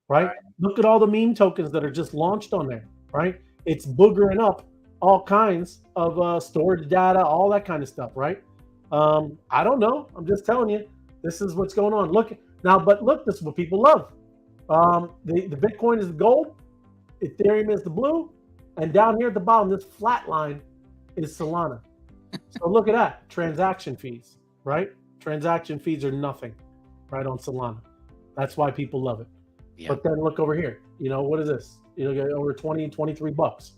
right? Look at all the meme tokens that are just launched on there, right? It's boogering up all kinds of stored data, all that kind of stuff, right? I don't know. I'm just telling you, this is what's going on. Look now, but look, this is what people love. The Bitcoin is the gold, Ethereum is the blue, and down here at the bottom, this flat line is Solana. So look at that, transaction fees, right? Transaction fees are nothing, right, on Solana. That's why people love it. Yeah. But then look over here. You know, what is this? You know, over 20, 23 bucks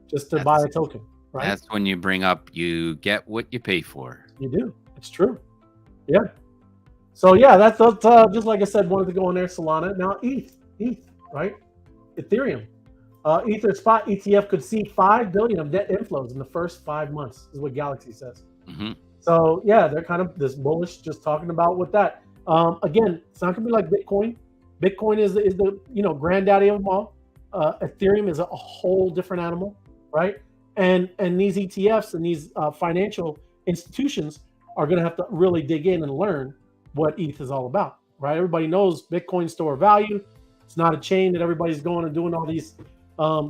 just to buy a token, right? That's when you bring up, you get what you pay for. You do. It's true. Yeah. So yeah, that's just like I said, wanted to go in there, Solana. Now ETH, right? Ethereum. Ether spot ETF could see 5 billion of net inflows in the first 5 months, is what Galaxy says. Mm-hmm. So yeah, they're kind of this bullish, just talking about with that. Again, it's not gonna be like Bitcoin. Bitcoin is the granddaddy of them all. Ethereum is a whole different animal, right? And these ETFs and these financial institutions are gonna have to really dig in and learn what ETH is all about, right? Everybody knows Bitcoin store of value. It's not a chain that everybody's going and doing all these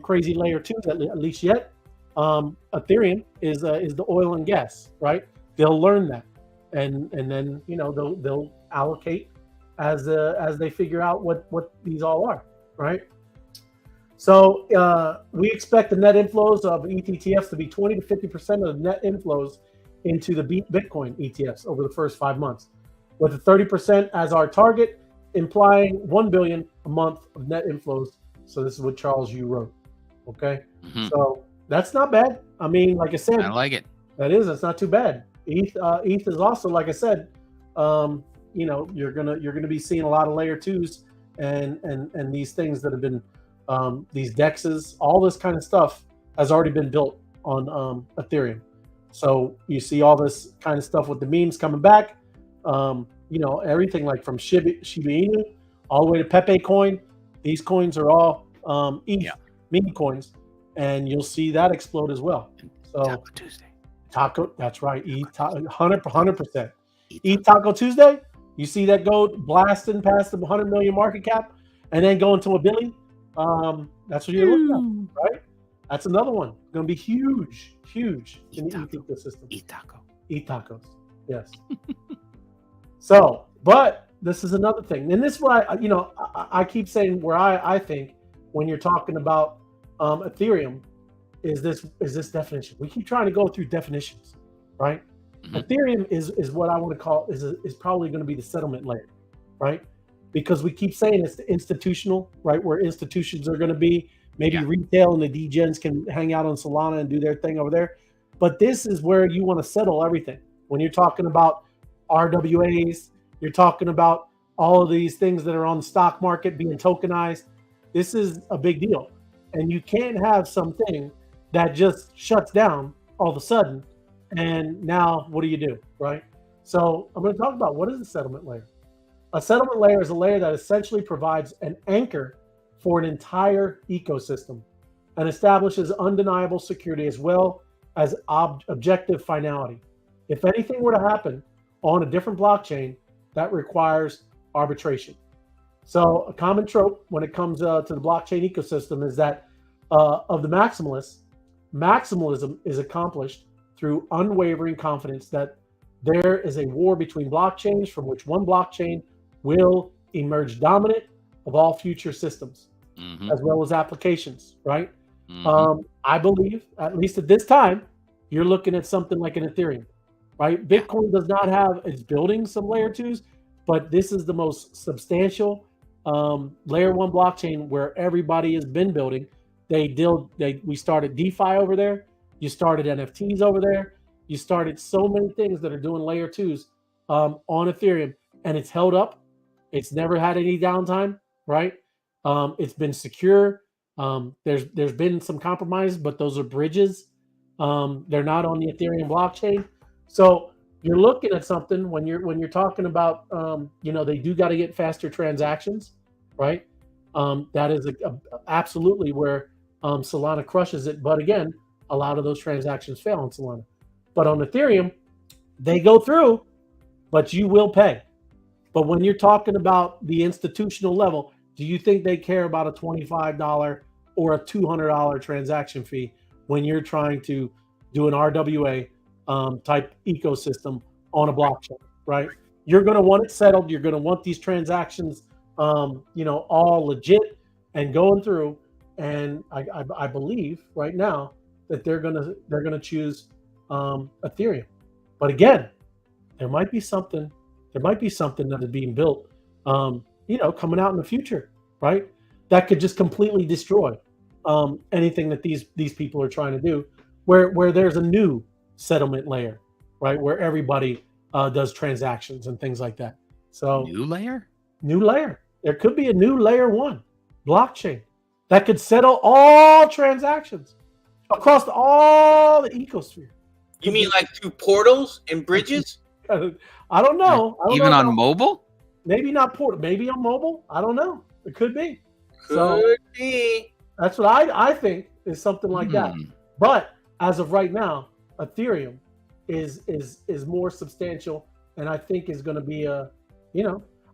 crazy layer 2s at least yet. Ethereum is the oil and gas, right? They'll learn that, and then they'll allocate as they figure out what these all are, right? So we expect the net inflows of ETFs to be 20 to 50% of the net inflows into the Bitcoin ETFs over the first 5 months, with the 30% as our target, implying 1 billion a month of net inflows. So this is what Charles Yu wrote. Okay, so that's not bad. I mean, like I said, I like it. It's not too bad. ETH is also, like I said, you're gonna be seeing a lot of layer 2s and these things that have been these dexes, all this kind of stuff has already been built on Ethereum. So you see all this kind of stuff with the memes coming back. Everything like from Shiba Inu all the way to Pepe coin. These coins are all ETH meme coins, and you'll see that explode as well. So Taco Tuesday. That's right. ETH 100%. ETH Taco Tuesday. You see that go blasting past the 100 million market cap, and then going to $1 billion. That's what you're looking at, right? That's another one. Going to be huge in the ETH ecosystem. ETH Taco. ETH tacos. Yes. So, but this is another thing, and this is why I keep saying where I think when you're talking about Ethereum is this definition. We keep trying to go through definitions, right? Mm-hmm. Ethereum is what I want to call is probably going to be the settlement layer, right? Because we keep saying it's the institutional, right? Where institutions are going to be, maybe retail and the degens can hang out on Solana and do their thing over there. But this is where you want to settle everything. When you're talking about RWAs, you're talking about all of these things that are on the stock market being tokenized. This is a big deal. And you can't have something that just shuts down all of a sudden. And now what do, right? So I'm going to talk about what is a settlement layer. A settlement layer is a layer that essentially provides an anchor for an entire ecosystem and establishes undeniable security as well as objective finality. If anything were to happen on a different blockchain, that requires arbitration. So a common trope when it comes to the blockchain ecosystem is that of the maximalists, maximalism is accomplished through unwavering confidence that there is a war between blockchains from which one blockchain will emerge dominant of all future systems, as well as applications, right? I believe, at least at this time, you're looking at something like an Ethereum, right? Bitcoin does not have, it's building some layer 2s, but this is the most substantial layer 1 blockchain where everybody has been building. We started DeFi over there. You started NFTs over there. You started so many things that are doing layer 2s on Ethereum, and it's held up. It's never had any downtime, right? It's been secure. There's been some compromise, but those are bridges. They're not on the Ethereum blockchain. So you're looking at something when you're talking about they do got to get faster transactions, right? That is absolutely where Solana crushes it. But again, a lot of those transactions fail on Solana. But on Ethereum, they go through, but you will pay. But when you're talking about the institutional level, do you think they care about a $25 or a $200 transaction fee when you're trying to do an RWA type ecosystem on a blockchain, right? You're going to want it settled. You're going to want these transactions, all legit and going through. And I believe right now that they're gonna choose Ethereum. But again, there might be something that is being built, coming out in the future, right? That could just completely destroy anything that these people are trying to do, where there's a new settlement layer, right? Where everybody does transactions and things like that. So new layer. There could be a new layer 1 blockchain that could settle all transactions across all the ecosphere. You mean like through portals and bridges? I don't know. Even on mobile? Maybe not portal. Maybe on mobile. I don't know. It could be. Could be. That's what I think is something like that. But as of right now, Ethereum is more substantial, and I think is going to be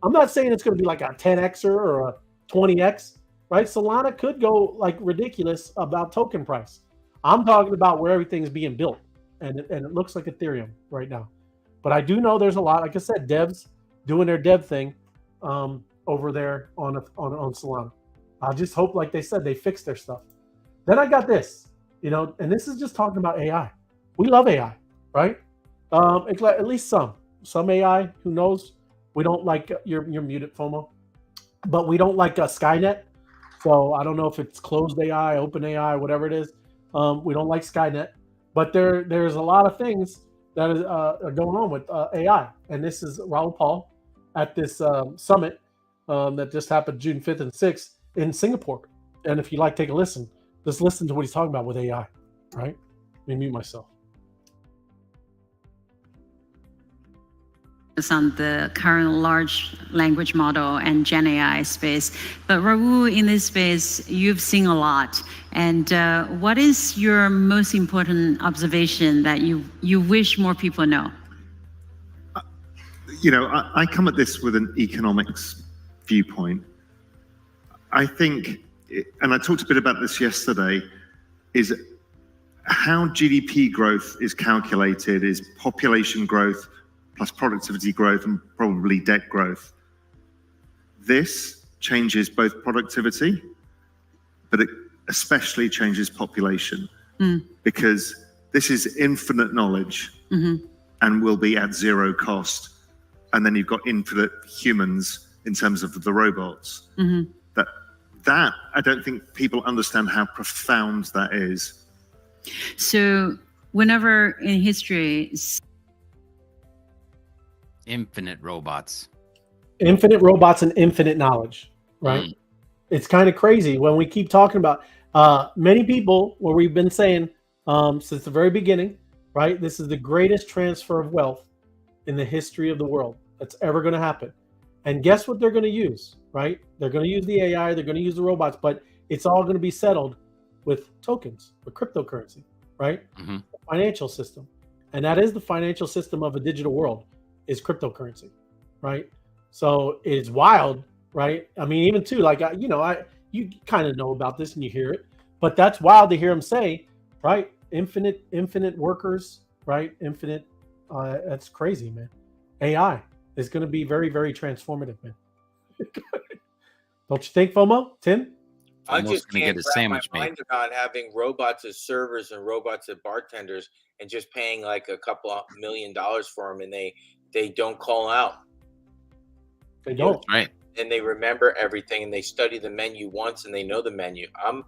I'm not saying it's going to be like a 10xer or a 20x, right? Solana could go like ridiculous about token price. I'm talking about where everything's being built, and it looks like Ethereum right now. But I do know there's a lot, like I said, devs doing their dev thing over there on Solana. I just hope, like they said, they fix their stuff. Then I got this, and this is just talking about AI. We love AI, right? At least some AI. Who knows? We don't like you're muted, FOMO, but we don't like Skynet. So I don't know if it's closed AI, open AI, whatever it is. We don't like Skynet, but there's a lot of things that are going on with AI. And this is Raoul Paul at this summit that just happened June 5th and 6th in Singapore. And if you like, take a listen. Just listen to what he's talking about with AI, right? Let me mute myself. On the current large language model and Gen AI space. But Raoul, in this space, you've seen a lot. And what is your most important observation that you wish more people know? I come at this with an economics viewpoint. I think, and I talked a bit about this yesterday, is how GDP growth is calculated is population growth plus productivity growth and probably debt growth. This changes both productivity, but it especially changes population because this is infinite knowledge and will be at zero cost. And then you've got infinite humans in terms of the robots. That I don't think people understand how profound that is. So whenever in history, infinite robots and infinite knowledge, right? It's kind of crazy when we keep talking about many people, where we've been saying since the very beginning, right? This is the greatest transfer of wealth in the history of the world that's ever going to happen. And guess what they're going to use, right? They're going to use the AI, they're going to use the robots, but it's all going to be settled with tokens, with cryptocurrency, right? The financial system. And that is the financial system of a digital world, is cryptocurrency, right? So it's wild, right? I mean, even too, like, you kind of know about this and you hear it, but that's wild to hear him say, right? Infinite workers, right? Infinite, that's crazy, man. AI is going to be very, very transformative, man. Don't you think, FOMO? Tim? I just can't get a sandwich my mind about having robots as servers and robots as bartenders and just paying like a couple of $1 million for them, and they don't call out. They don't. Right. And they remember everything, and they study the menu once, and they know the menu. I'm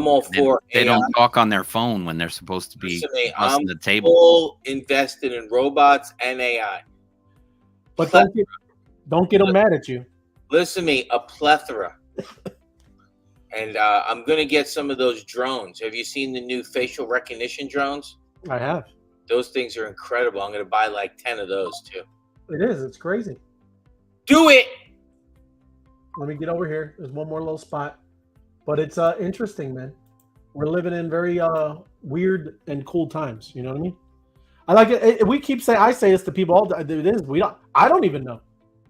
all for They AI. don't talk on their phone when they're supposed to be I'm the table. full invested in robots and AI. But don't get them mad at you. Listen to me, a plethora. And I'm gonna get some of those drones. Have you seen the new facial recognition drones? I have. Those things are incredible. I'm gonna buy like 10 of those too. It is. It's crazy. Do it. Let me get over here. There's one more little spot, but it's interesting, man. We're living in very weird and cool times. You know what I mean? I like it. We keep saying, I say this to people all the time. It is. I don't even know,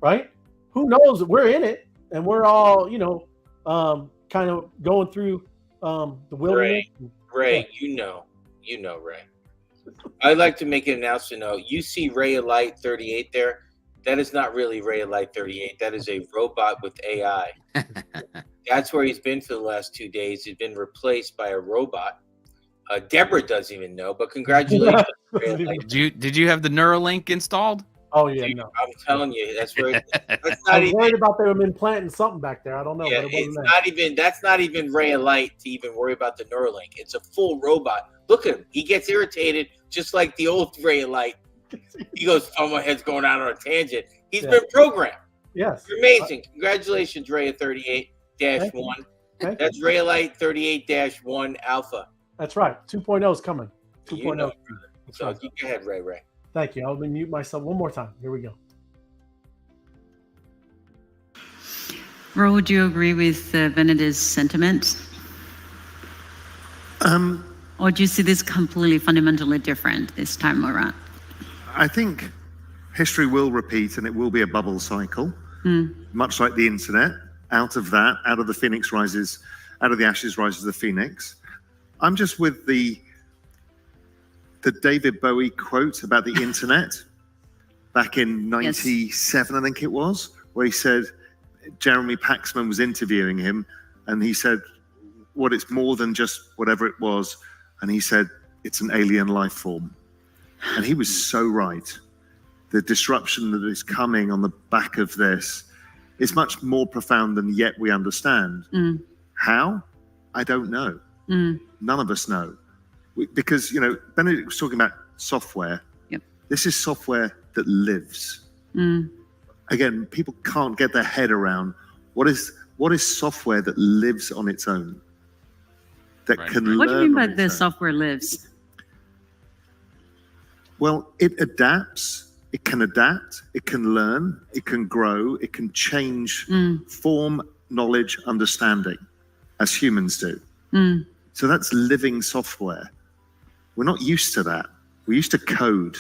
right? Who knows? We're in it, and we're all, kind of going through the wilderness. Ray, you know, Ray. I'd like to make an announcement. Though. You see Ray of Light 38 there? That is not really Ray of Light 38. That is a robot with AI. That's where he's been for the last 2 days. He's been replaced by a robot. Deborah doesn't even know, but congratulations. Did you have the Neuralink installed? Oh yeah, Dude, no. I'm telling you, that's where. I was worried about them implanting something back there. I don't know. Yeah, but it's not even. That's not even Ray of Light to even worry about the Neuralink. It's a full robot. Look at him. He gets irritated just like the old Ray of Light. He goes, "Oh, my head's going out on a tangent." He's been programmed. Yes. You're amazing. Congratulations, Ray of 38-1. That's Ray of Light 38-1 Alpha. That's right. 2.0 is coming. 2.0. You know, so you go ahead, Ray. Thank you. I'll mute myself one more time. Here we go. Ro, do you agree with Benedict's sentiment? Or do you see this completely fundamentally different this time around? I think history will repeat, and it will be a bubble cycle, much like the internet. Out of the ashes rises the phoenix. I'm just with the David Bowie quote about the internet back in 97, I think it was, where he said Jeremy Paxman was interviewing him, and he said, "What, it's more than just whatever it was," and he said, "It's an alien life form." And he was so right. The disruption that is coming on the back of this is much more profound than yet we understand. How? I don't know. None of us know. Because, Benedict was talking about software. Yep. This is software that lives. Again, people can't get their head around what is software that lives on its own, that can learn. What do you mean by the software lives? Well, it adapts, it can learn, it can grow, it can change form, knowledge, understanding, as humans do. So that's living software. We're not used to that. We're used to code.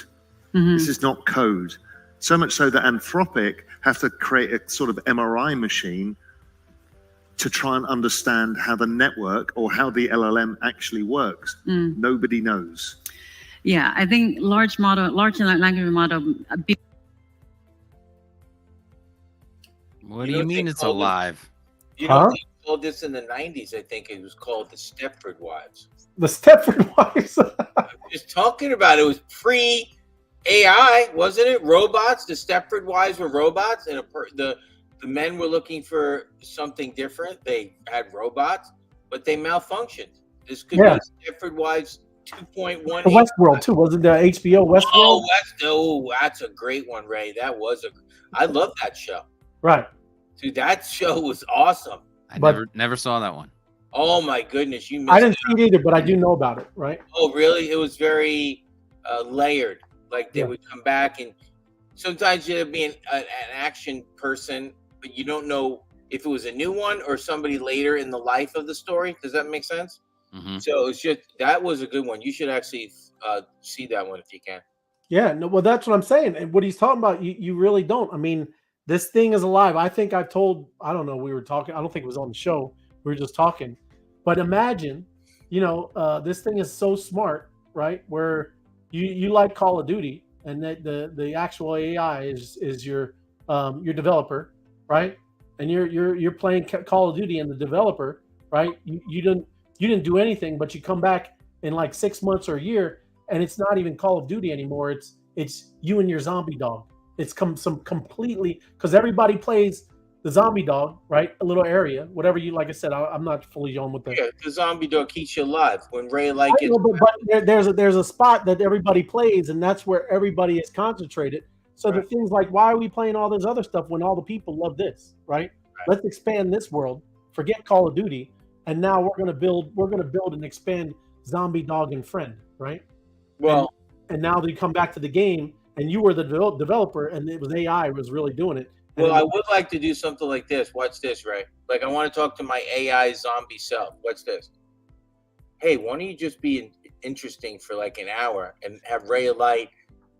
This is not code. So much so that Anthropic have to create a sort of MRI machine to try and understand how the network or how the LLM actually works. Nobody knows. Yeah, I think large language model. What do you mean it's alive? You know, they called this in the 90s. I think it was called the Stepford Wives. The Stepford Wives. I'm just talking about it. Was pre-AI, wasn't it? Robots. The Stepford Wives were robots, and the men were looking for something different. They had robots, but they malfunctioned. This could be Stepford Wives 2.1. Westworld too, wasn't there? HBO Westworld. Oh, that's a great one, Ray. I love that show. Right. Dude, that show was awesome. I never saw that one. Oh my goodness, you missed I didn't see it either, but I do know about it, right? Oh, really? It was very layered. Like they would come back, and sometimes you'd be an action person, but you don't know if it was a new one or somebody later in the life of the story. Does that make sense? So it's just, that was a good one. You should actually see that one if you can. Yeah, no, well, that's what I'm saying. And what he's talking about, you really don't. I mean, this thing is alive. I think I've told, I don't know, we were talking, I don't think it was on the show. We were just talking. But imagine, this thing is so smart, right? Where you like Call of Duty, and that the actual AI is your developer, right? And you're playing Call of Duty, and the developer, right? You didn't do anything, but you come back in like 6 months or a year, and it's not even Call of Duty anymore. It's you and your zombie dog. It's some completely, because everybody plays the zombie dog, right? A little area, whatever you, like I said, I'm not fully on with that. Yeah, the zombie dog keeps you alive. When Ray but there's a spot that everybody plays, and that's where everybody is concentrated. So the things like, why are we playing all this other stuff when all the people love this, right? Let's expand this world. Forget Call of Duty. and now we're gonna build and expand Zombie Dog and Friend, right? Well, and now they come back to the game, and you were the developer, and it was AI was really doing it. well, I would like to do something like this. Watch this, Ray. Like I want to talk to my AI zombie self. Watch this. Hey, why don't you just be interesting for like an hour and have Ray Light,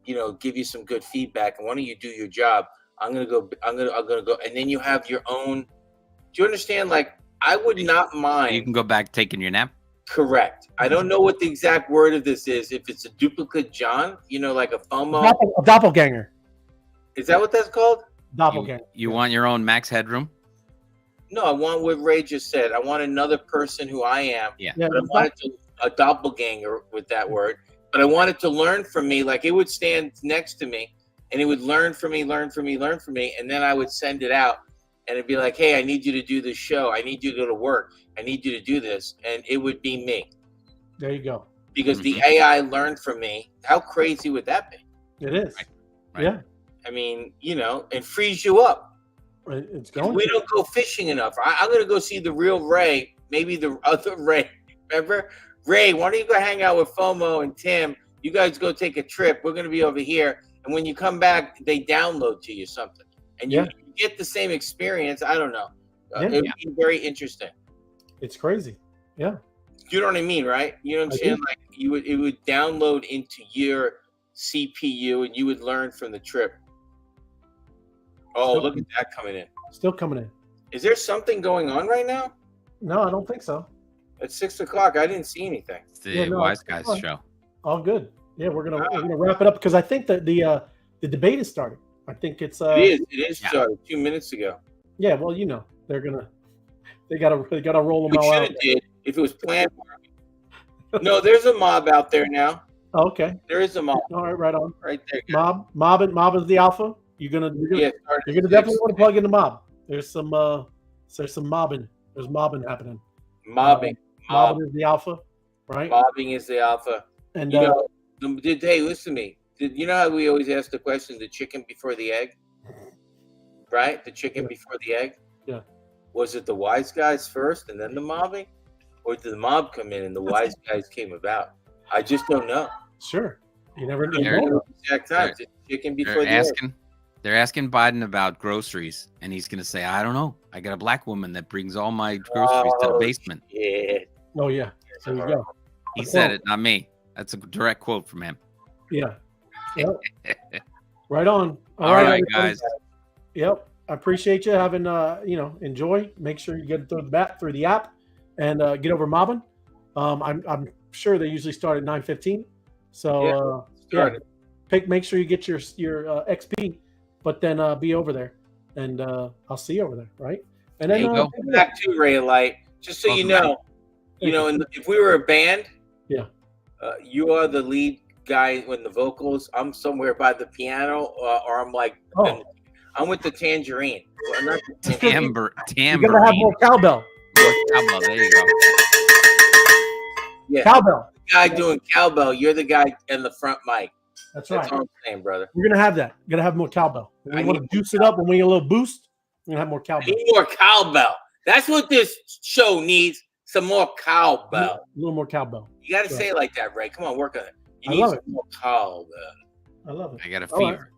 give you some good feedback, and why don't you do your job? I'm gonna go, and then you have your own. Do you understand? Like, I would not mind. You can go back taking your nap. Correct. I don't know what the exact word of this is. If it's a duplicate John, like a FOMO. A doppelganger. Is that what that's called? Doppelganger. You want your own Max Headroom? No, I want what Ray just said. I want another person who I am. Yeah. But I wanted a doppelganger with that word. But I wanted to learn from me. Like it would stand next to me and it would learn from me. And then I would send it out and it'd be like, hey, I need you to do this show. I need you to go to work. I need you to do this. And it would be me. There you go. Because the AI learned from me. How crazy would that be? It is. Right. Yeah. I mean, and frees you up. It's going. We don't go fishing enough. I'm going to go see the real Ray, maybe the other Ray. Remember? Ray, why don't you go hang out with FOMO and Tim? You guys go take a trip. We're going to be over here. And when you come back, they download to you something. And you get the same experience. I don't know. It would be very interesting. It's crazy. Yeah. You know what I mean, right? You know what I'm saying? Like it would download into your CPU and you would learn from the trip. Oh, look at that coming in. Still coming in. Is there something going on right now? No, I don't think so. At 6:00, I didn't see anything. It's the Wise Guys show. All good. Yeah, we're gonna wrap it up because I think that the debate is starting. I think it's it is started 2 minutes ago. Yeah, well, they gotta roll them all out. Did if it was planned. No, there's a mob out there now. Oh, okay. There is a mob. All right, right on. Right there. Mob is the alpha. You're gonna definitely want to plug in the mob. There's some mobbing. There's mobbing happening. Mobbing. Mobbing is the alpha, right? Mobbing is the alpha. And hey, listen to me. You know how we always ask the question, the chicken before the egg? Right? The chicken before the egg? Yeah. Was it the wise guys first and then the mobbing? Or did the mob come in and the wise guys came about? I just don't know. Sure. You never know. Exact time. Chicken before the egg. They're asking Biden about groceries, and he's going to say, I don't know. I got a black woman that brings all my groceries to the basement. Yeah. Oh, yeah. There you go. He said it, not me. That's a direct quote from him. Yeah. Yep. Right on. All right, guys. Yep. I appreciate you having, enjoy. Make sure you get through the app and get over mobbing. I'm sure they usually start at 9:15. So, make sure you get your XP. But then be over there, and I'll see you over there, right? And then go. Back to Ray Light, just so you know, if we were a band, you are the lead guy with the vocals. I'm somewhere by the piano, or I'm like, I'm with the tangerine. Well, not the tambourine. You're gonna have more cowbell. More cowbell. There you go. Yeah, cowbell. The guy doing cowbell. You're the guy in the front mic. That's right. That's what I'm saying, brother. We're gonna have that. We're gonna have more cowbell. We want to juice it up when we get a little boost. We're gonna have more cowbell. I need more cowbell. That's what this show needs. Some more cowbell. A little more cowbell. You got to say it like that, Ray. Come on, work on it. You I need love some more cowbell. I love it. I got a fever.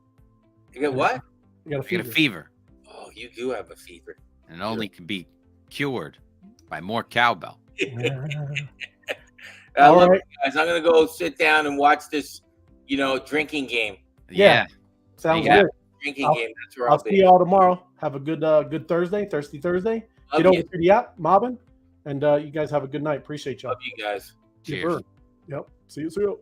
You got what? You got a fever. Oh, you do have a fever. And it only can be cured by more cowbell. I love you guys. I'm gonna go sit down and watch this, drinking game. Yeah. Sounds good. Drinking game. That's where I'll see you all tomorrow. Have a good Thursday, Thirsty Thursday. Get over to the app, mobbing, and you guys have a good night. Appreciate y'all. Love you guys. Cheers. Yep. See you.